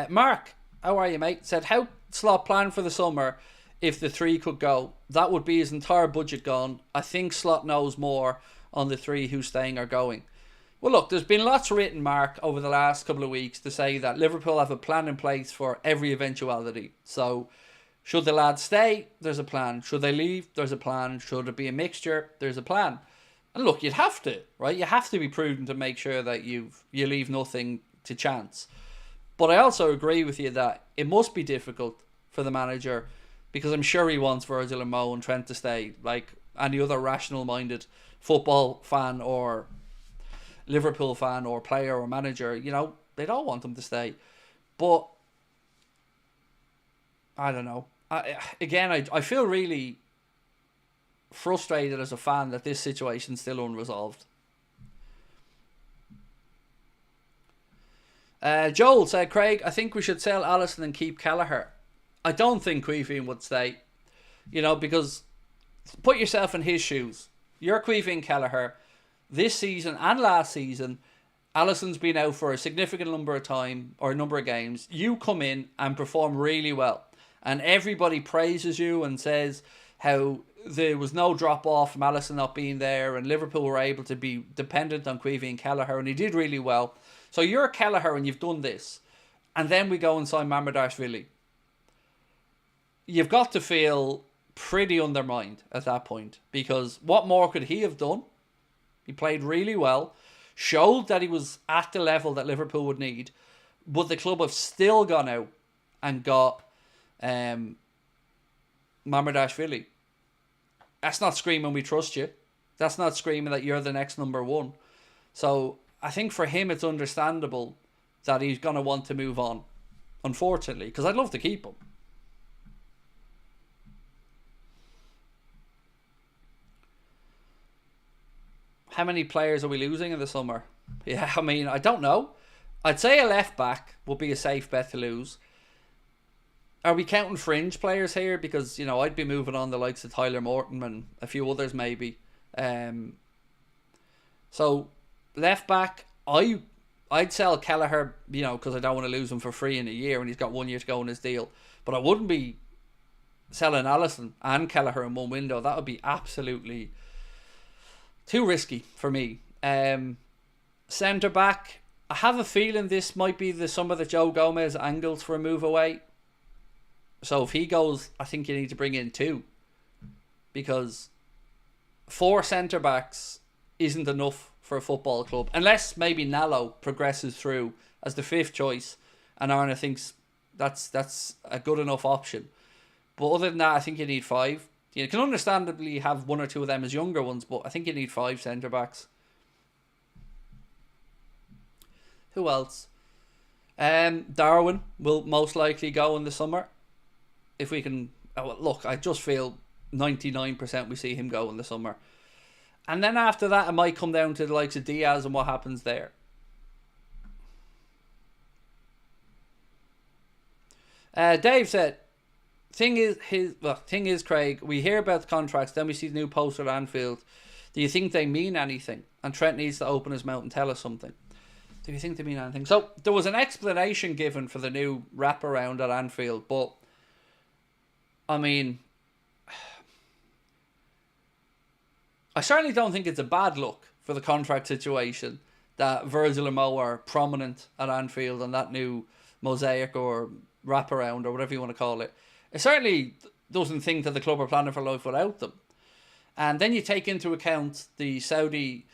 Mark, how are you, mate? Said, how Slot planned for the summer if the three could go? That would be his entire budget gone. I think Slot knows more on the three who's staying or going. Well, look, there's been lots written, Mark, over the last couple of weeks to say that Liverpool have a plan in place for every eventuality. So, should the lads stay? There's a plan. Should they leave? There's a plan. Should it be a mixture? There's a plan. And look, you'd have to, right? You have to be prudent to make sure that you leave nothing to chance. But I also agree with you that it must be difficult for the manager, because I'm sure he wants Virgil and Mo and Trent to stay, like any other rational-minded football fan or Liverpool fan or player or manager. They don't want them to stay. But I don't know. I feel really frustrated as a fan that this situation's still unresolved. Joel said, Craig, I think we should sell Alisson and keep Kelleher. I don't think Queefing would stay. Because put yourself in his shoes. You're Queefing Kelleher. This season and last season, Alisson's been out for a significant number of games. You come in and perform really well. And everybody praises you and says how there was no drop off from Alisson not being there, and Liverpool were able to be dependent on Queefing Kelleher, and he did really well. So you're Kelleher and you've done this. And then we go and sign Mamardashvili. You've got to feel pretty undermined at that point, because what more could he have done? He played really well, showed that he was at the level that Liverpool would need, but the club have still gone out and got Mamardashvili. That's not screaming we trust you. That's not screaming that you're the next number one. So I think for him it's understandable that he's going to want to move on, unfortunately, because I'd love to keep him. How many players are we losing in the summer? Yeah, I don't know. I'd say a left back would be a safe bet to lose. Are we counting fringe players here? Because, I'd be moving on the likes of Tyler Morton and a few others maybe. So, left back, I'd sell Kelleher, because I don't want to lose him for free in a year and he's got 1 year to go in his deal. But I wouldn't be selling Alisson and Kelleher in one window. That would be absolutely too risky for me. Centre back, I have a feeling this might be some of the Joe Gomez angles for a move away. So if he goes, I think you need to bring in two, because 4 centre backs isn't enough for a football club, unless maybe Nallo progresses through as the 5th choice and Arna thinks that's a good enough option. But other than that, I think you need 5. You can understandably have 1 or 2 of them as younger ones, but I think you need 5 centre backs. Who else? Darwin will most likely go in the summer. If we can... look, I just feel 99% we see him go in the summer. And then after that, it might come down to the likes of Diaz and what happens there. Dave said, thing is, Craig, we hear about the contracts, then we see the new poster at Anfield. Do you think they mean anything? And Trent needs to open his mouth and tell us something. Do you think they mean anything? So there was an explanation given for the new wraparound at Anfield, but I certainly don't think it's a bad look for the contract situation that Virgil and Mo are prominent at Anfield on that new mosaic or wraparound or whatever you want to call it. It certainly doesn't think that the club are planning for life without them. And then you take into account the Saudi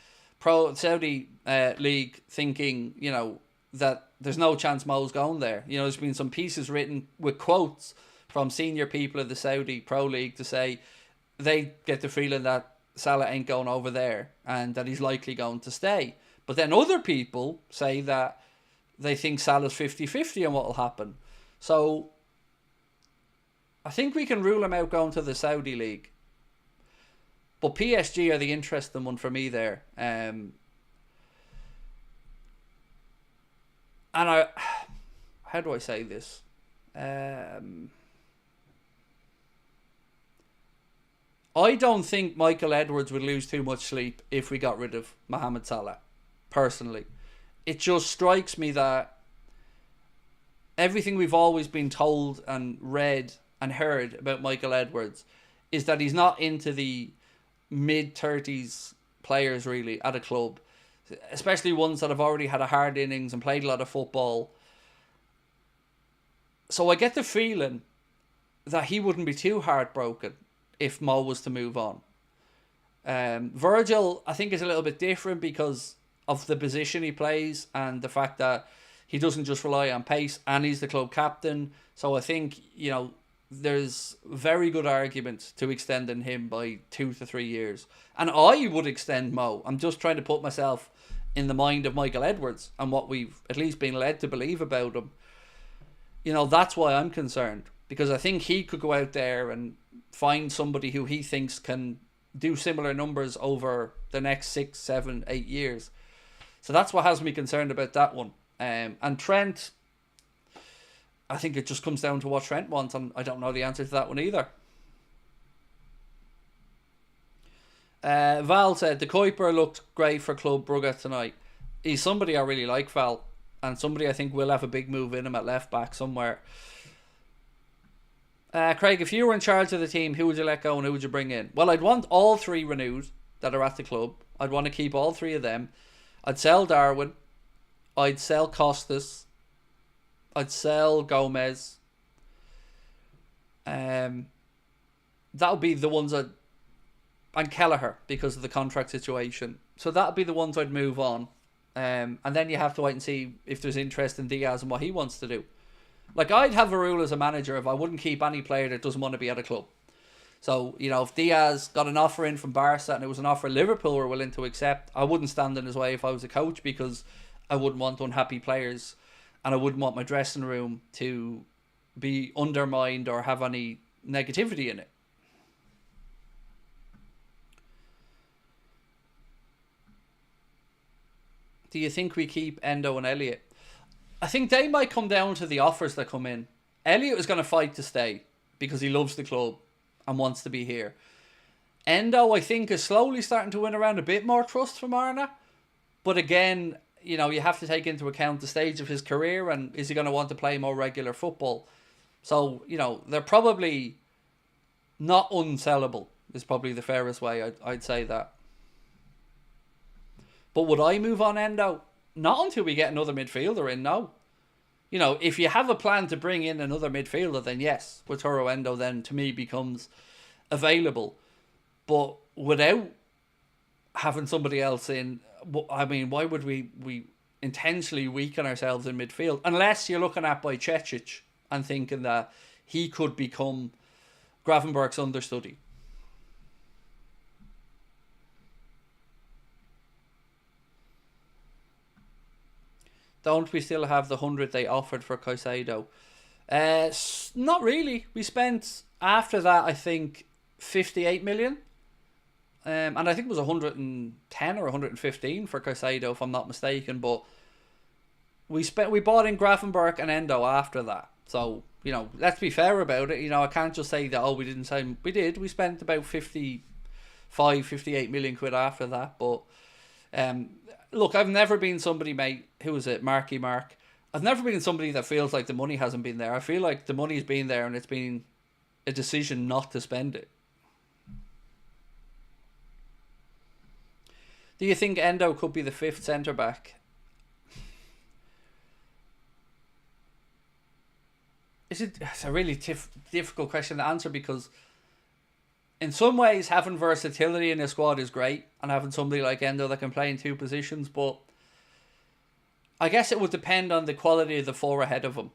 league thinking, that there's no chance Mo's going there. There's been some pieces written with quotes from senior people of the Saudi Pro League to say they get the feeling that Salah ain't going over there and that he's likely going to stay. But then other people say that they think Salah's 50-50 on what will happen. So I think we can rule him out going to the Saudi league. But PSG are the interesting one for me there. And how do I say this? I don't think Michael Edwards would lose too much sleep if we got rid of Mohamed Salah, personally. It just strikes me that everything we've always been told and read and heard about Michael Edwards is that he's not into the mid-30s players, really, at a club. Especially ones that have already had a hard innings and played a lot of football. So I get the feeling that he wouldn't be too heartbroken if Mo was to move on. Virgil, I think, is a little bit different because of the position he plays and the fact that he doesn't just rely on pace, and he's the club captain. So I think, there's very good argument to extending him by 2 to 3 years. And I would extend Mo. I'm just trying to put myself in the mind of Michael Edwards and what we've at least been led to believe about him. That's why I'm concerned. Because I think he could go out there and find somebody who he thinks can do similar numbers over the next 6, 7, 8 years. So that's what has me concerned about that one. And Trent, I think it just comes down to what Trent wants, and I don't know the answer to that one either. Val said, the Kuiper looked great for Club Brugge tonight. He's somebody I really like, Val, and somebody I think will have a big move in him at left back somewhere. Craig, if you were in charge of the team, who would you let go and who would you bring in? Well, I'd want all 3 renewed that are at the club. I'd want to keep all 3 of them. I'd sell Darwin. I'd sell Costas. I'd sell Gomez. That would be the ones and Kelleher because of the contract situation. So that would be the ones I'd move on. And then you have to wait and see if there's interest in Diaz and what he wants to do. Like, I'd have a rule as a manager if I wouldn't keep any player that doesn't want to be at a club. So, if Diaz got an offer in from Barca and it was an offer Liverpool were willing to accept, I wouldn't stand in his way if I was a coach, because I wouldn't want unhappy players and I wouldn't want my dressing room to be undermined or have any negativity in it. Do you think we keep Endo and Elliott? I think they might come down to the offers that come in. Elliott is going to fight to stay because he loves the club and wants to be here. Endo, I think, is slowly starting to win around a bit more trust from Arna. But again, you have to take into account the stage of his career and is he going to want to play more regular football. So, they're probably not unsellable is probably the fairest way I'd say that. But would I move on Endo? Not until we get another midfielder in, no. If you have a plan to bring in another midfielder, then yes, Wataru Endo then to me becomes available. But without having somebody else in, I mean, why would we intentionally weaken ourselves in midfield? Unless you're looking at Bajcetic and thinking that he could become Gravenberch's understudy. Don't we still have the 100 they offered for Caicedo? Not really. We spent, after that, I think, 58 million. And I think it was 110 or 115 for Caicedo, if I'm not mistaken. But we bought in Gravenberch and Endo after that. So, let's be fair about it. I can't just say that, we didn't say. We did. We spent about 58 million quid after that. But, look, I've never been somebody, mate, who was it, Marky Mark? I've never been somebody that feels like the money hasn't been there. I feel like the money's been there and it's been a decision not to spend it. Do you think Endo could be the 5th centre-back? It's a really difficult question to answer, because in some ways having versatility in a squad is great and having somebody like Endo that can play in 2 positions, but I guess it would depend on the quality of the 4 ahead of him.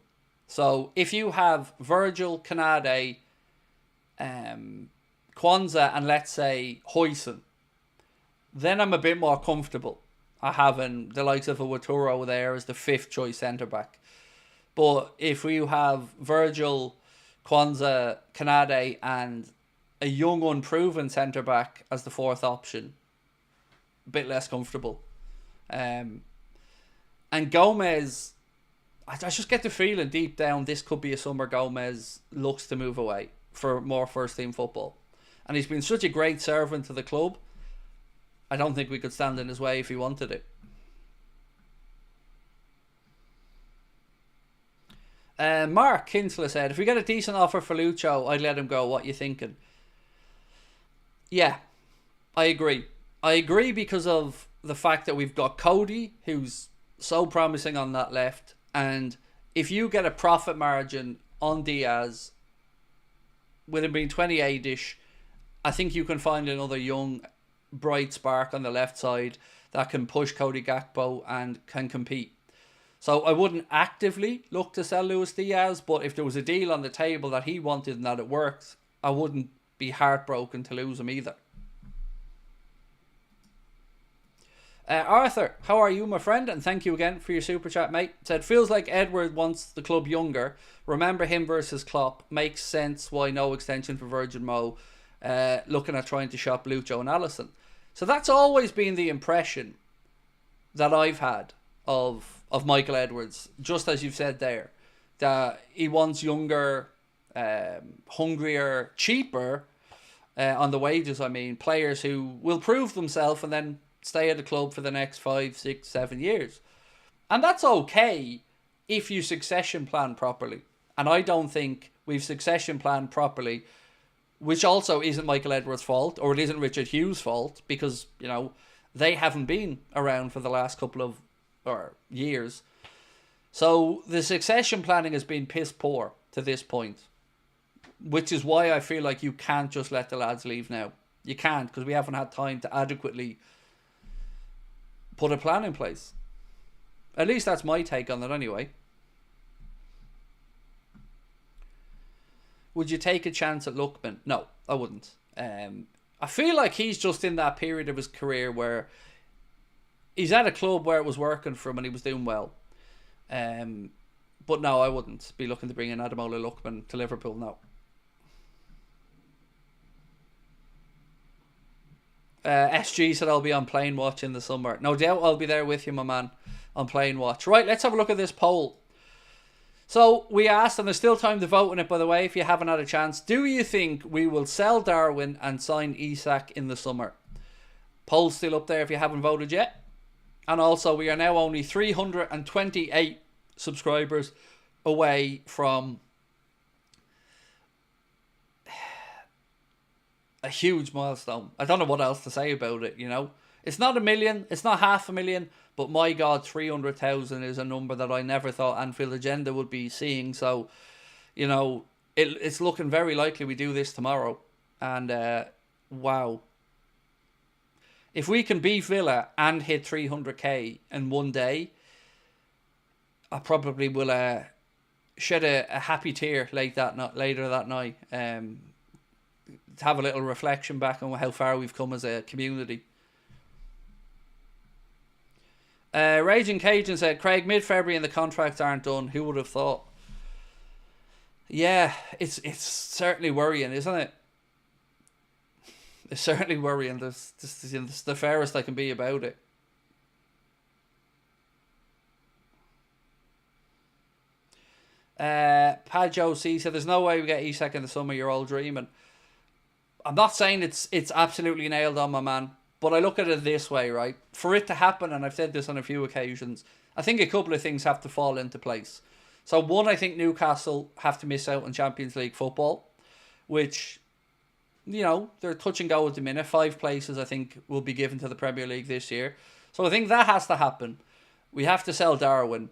So if you have Virgil, Canade, Kwanzaa and let's say Huijsen, then I'm a bit more comfortable having the likes of a Waturo there as the 5th choice centre-back. But if you have Virgil, Kwanzaa, Canade and a young unproven centre-back as the 4th option, a bit less comfortable. And Gomez, I just get the feeling deep down this could be a summer Gomez looks to move away for more first team football. And he's been such a great servant to the club. I don't think we could stand in his way if he wanted it. Mark Kinsler said, if we get a decent offer for Lucho, I'd let him go. What you thinking? Yeah, I agree. I agree because of the fact that we've got Cody, who's so promising on that left. And if you get a profit margin on Diaz, with him being 28-ish, I think you can find another young, bright spark on the left side that can push Cody Gakpo and can compete. So I wouldn't actively look to sell Luis Diaz, but if there was a deal on the table that he wanted and that it worked, I wouldn't be heartbroken to lose him either. Arthur, how are you, my friend? And thank you again for your super chat, mate. Said, feels like Edward wants the club younger. Remember him versus Klopp. Makes sense why no extension for Virgin Mo. Looking at trying to shop Lucho and Alisson. So that's always been the impression that I've had of Michael Edwards. Just as you've said there. That he wants younger, hungrier, cheaper, on the wages, I mean, players who will prove themselves and then stay at the club for the next 5, 6, 7 years. And that's okay if you succession plan properly. And I don't think we've succession planned properly, which also isn't Michael Edwards' fault, or it isn't Richard Hughes' fault, because, you know, they haven't been around for the last couple of years. So the succession planning has been piss poor to this point, which is why I feel like you can't just let the lads leave now. You can't, because we haven't had time to adequately put a plan in place. At least that's my take on it anyway. Would you take a chance at Lookman? No, I wouldn't. I feel like he's just in that period of his career where he's at a club where it was working for him and he was doing well. But no, I wouldn't be looking to bring in Ademola Lookman to Liverpool, no. SG said I'll be on Plane Watch in the summer. No doubt I'll be there with you, my man, on Plane Watch. Right, let's have a look at this poll. So we asked, and there's still time to vote on it, by the way, if you haven't had a chance. Do you think we will sell Darwin and sign Isak in the summer? Poll's still up there if you haven't voted yet. And also, we are now only 328 subscribers away from a huge milestone. I don't know what else to say about it, you know. It's not 1 million, it's not 500,000, but my God, 300,000 is a number that I never thought Anfield Agenda would be seeing. So, you know, it's looking very likely we do this tomorrow. And, wow. If we can beat Villa and hit 300k in one day, I probably will shed a happy tear later that night. To have a little reflection back on how far we've come as a community. Raging Cajun said, Craig, mid-February and the contracts aren't done. Who would have thought? Yeah, it's certainly worrying, isn't it? It's certainly worrying. This is the fairest I can be about it. Pajo C said, there's no way we get Isak in the summer. You're all dreaming. I'm not saying it's absolutely nailed on, my man, but I look at it this way, right? For it to happen, and I've said this on a few occasions, I think a couple of things have to fall into place. So one, I think Newcastle have to miss out on Champions League football, which, you know, they're touch and go at the minute. 5 places, I think, will be given to the Premier League this year. So I think that has to happen. We have to sell Darwin.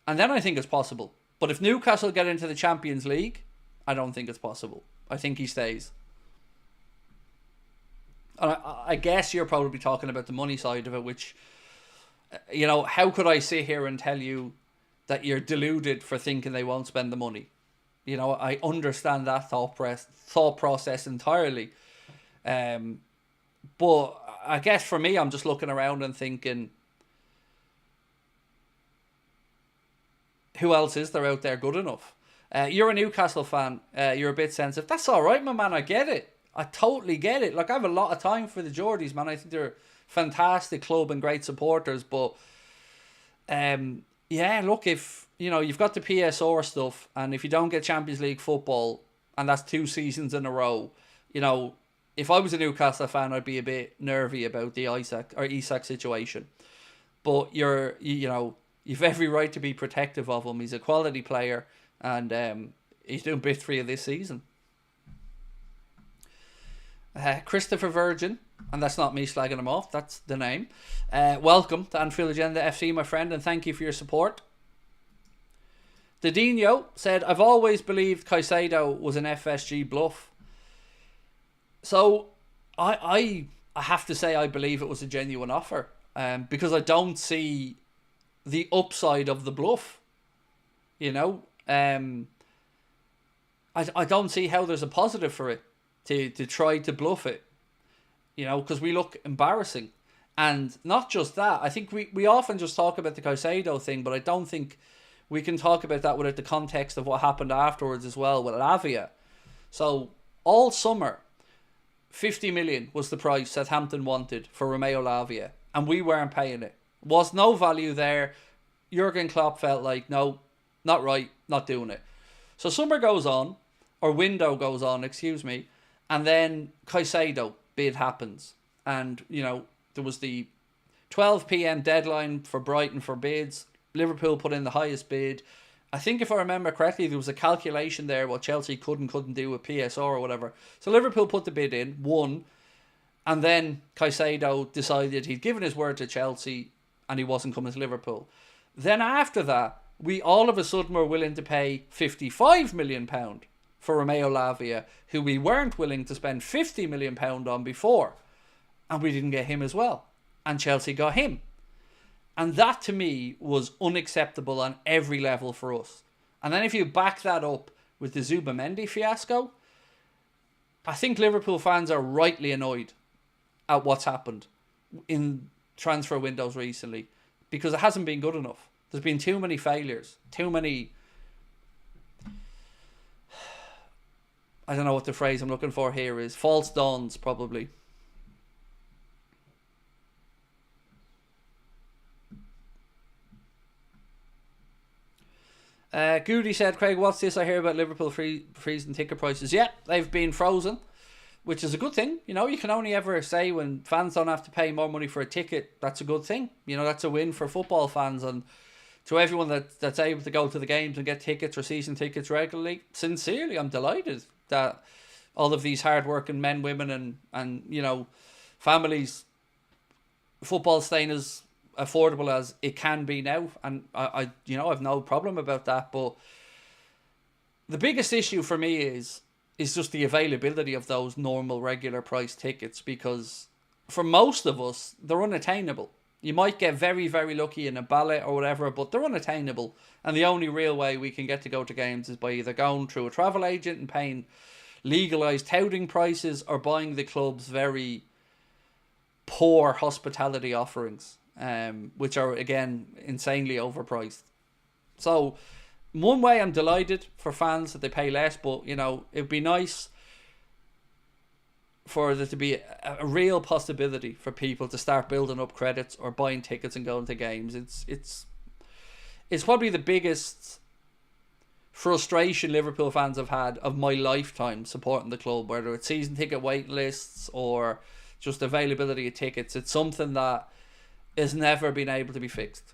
And then I think it's possible. But if Newcastle get into the Champions League, I don't think it's possible. I think he stays. And I guess you're probably talking about the money side of it, which, you know, how could I sit here and tell you that you're deluded for thinking they won't spend the money? You know, I understand that thought process entirely. But I guess for me, I'm just looking around and thinking, who else is there out there good enough? You're a Newcastle fan. You're a bit sensitive. That's all right, my man. I get it. I totally get it. Like, I have a lot of time for the Geordies, man. I think they're a fantastic club and great supporters. But yeah, look, if you've got the PSR stuff, and if you don't get Champions League football, and that's 2 seasons in a row, you know, if I was a Newcastle fan, I'd be a bit nervy about the Isak situation. But you've every right to be protective of him. He's a quality player, and he's doing bit 3 of this season. Christopher Virgin, and that's not me slagging him off, that's the name. Welcome to Anfield Agenda FC, my friend, and thank you for your support. Didinho said, I've always believed Caicedo was an FSG bluff. So I have to say I believe it was a genuine offer, because I don't see the upside of the bluff. I don't see how there's a positive for it to try to bluff it, because we look embarrassing. And not just that, I think we often just talk about the Caicedo thing, but I don't think we can talk about that without the context of what happened afterwards as well with Lavia. So all summer, 50 million was the price Southampton wanted for Romeo Lavia, and we weren't paying it. Was no value there. Jurgen Klopp felt like, no, not right, not doing it. So summer goes on, or window goes on, excuse me, and then Caicedo bid happens. And, there was the 12 p.m. deadline for Brighton for bids. Liverpool put in the highest bid. I think if I remember correctly, there was a calculation there what Chelsea couldn't do with PSR or whatever. So Liverpool put the bid in, won, and then Caicedo decided he'd given his word to Chelsea and he wasn't coming to Liverpool. Then after that, we all of a sudden were willing to pay £55 million for Romeo Lavia, who we weren't willing to spend £50 million on before. And we didn't get him as well. And Chelsea got him. And that to me was unacceptable on every level for us. And then if you back that up with the Zubamendi fiasco, I think Liverpool fans are rightly annoyed at what's happened in transfer windows recently, because it hasn't been good enough. There's been too many failures, too many, I don't know what the phrase I'm looking for here is, false dawns probably. Goody said, Craig, what's this I hear about Liverpool freezing ticket prices? Yeah, they've been frozen, which is a good thing. You can only ever say when fans don't have to pay more money for a ticket, that's a good thing. That's a win for football fans, and to everyone that's able to go to the games and get tickets or season tickets regularly. Sincerely, I'm delighted that all of these hard-working men, women and families, football staying as affordable as it can be now, and I I've no problem about that. But the biggest issue for me is just the availability of those normal regular price tickets, because for most of us they're unattainable. You might get very, very lucky in a ballot or whatever, but they're unattainable, and the only real way we can get to go to games is by either going through a travel agent and paying legalised touting prices, or buying the club's very poor hospitality offerings, which are, again, insanely overpriced. So, one way I'm delighted for fans that they pay less, but, it'd be nice for there to be a real possibility for people to start building up credits or buying tickets and going to games. It's probably the biggest frustration Liverpool fans have had of my lifetime supporting the club, whether it's season ticket waiting lists or just availability of tickets. It's something that has never been able to be fixed.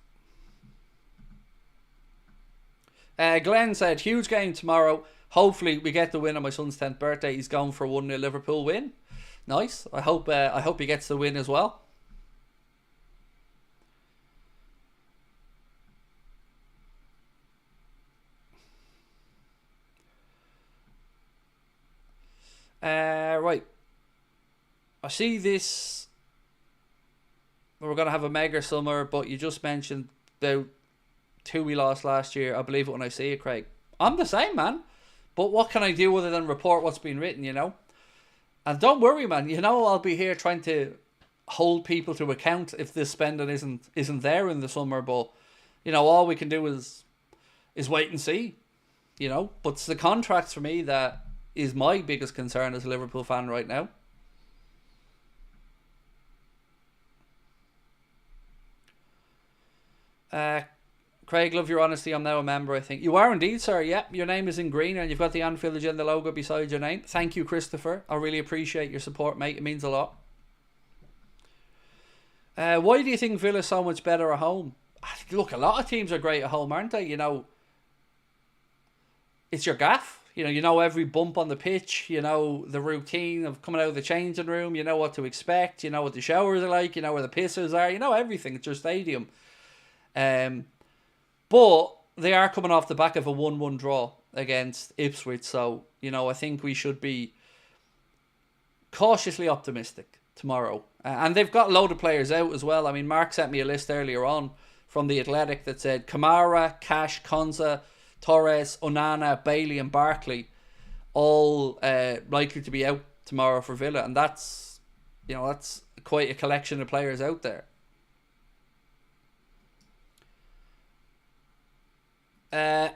Glenn said, huge game tomorrow. Hopefully we get the win on my son's 10th birthday. He's going for a 1-0 Liverpool win. Nice. I hope he gets the win as well. Right. I see this. We're going to have a mega summer, but you just mentioned the 2 we lost last year. I believe it when I see it, Craig. I'm the same, man. But what can I do other than report what's been written, And don't worry, man. I'll be here trying to hold people to account if this spending isn't there in the summer. But, all we can do is wait and see, But it's the contracts for me that is my biggest concern as a Liverpool fan right now. Craig, love your honesty. I'm now a member, I think. You are indeed, sir. Yep, your name is in green and you've got the Anfield Agenda logo beside your name. Thank you, Christopher. I really appreciate your support, mate. It means a lot. Why do you think Villa's so much better at home? Look, a lot of teams are great at home, aren't they? You know, it's your gaff. You know every bump on the pitch. You know the routine of coming out of the changing room. You know what to expect. You know what the showers are like. You know where the pissers are. You know everything. It's your stadium. But they are coming off the back of a 1-1 draw against Ipswich. So, you know, I think we should be cautiously optimistic tomorrow. And they've got a load of players out as well. I mean, Mark sent me a list earlier on from The Athletic that said Kamara, Cash, Konza, Torres, Onana, Bailey and Barkley all likely to be out tomorrow for Villa. And that's, you know, that's quite a collection of players out there.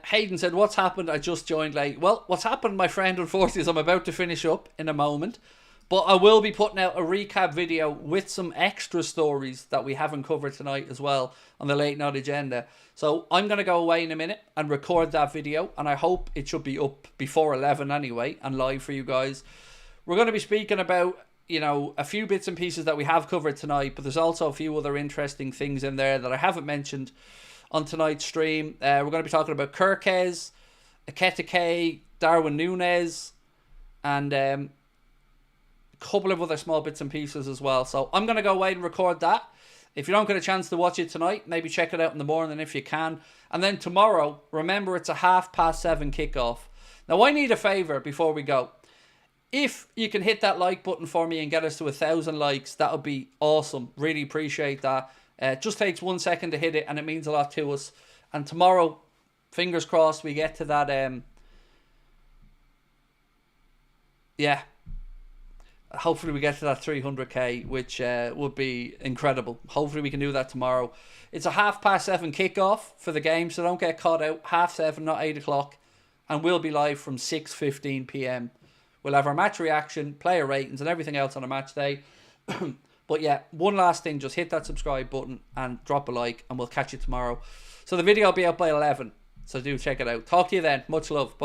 Hayden said, what's happened? I just joined late. Well, what's happened, my friend, unfortunately, is I'm about to finish up in a moment. But I will be putting out a recap video with some extra stories that we haven't covered tonight as well on the late night agenda. So I'm going to go away in a minute and record that video. And I hope it should be up before 11 anyway and live for you guys. We're going to be speaking about, you know, a few bits and pieces that we have covered tonight. But there's also a few other interesting things in there that I haven't mentioned on tonight's stream. We're going to be talking about Kirkes, Ekitike, Darwin Núñez, and a couple of other small bits and pieces as well. So I'm going to go away and record that. If you don't get a chance to watch it tonight, maybe check it out in the morning if you can. And then tomorrow, remember it's a 7:30 kickoff. Now I need a favour before we go. If you can hit that like button for me and get us to 1,000 likes, that would be awesome. Really appreciate that. It just takes 1 second to hit it and it means a lot to us. And tomorrow, fingers crossed, we get to that. Yeah. Hopefully we get to that 300k, which would be incredible. Hopefully we can do that tomorrow. It's a 7:30 kickoff for the game, so don't get caught out. 7:30, not 8 o'clock. And we'll be live from 6:15 p.m. We'll have our match reaction, player ratings and everything else on a match day. But yeah, one last thing, just hit that subscribe button and drop a like and we'll catch you tomorrow. So the video will be out by 11, so do check it out. Talk to you then. Much love. Bye.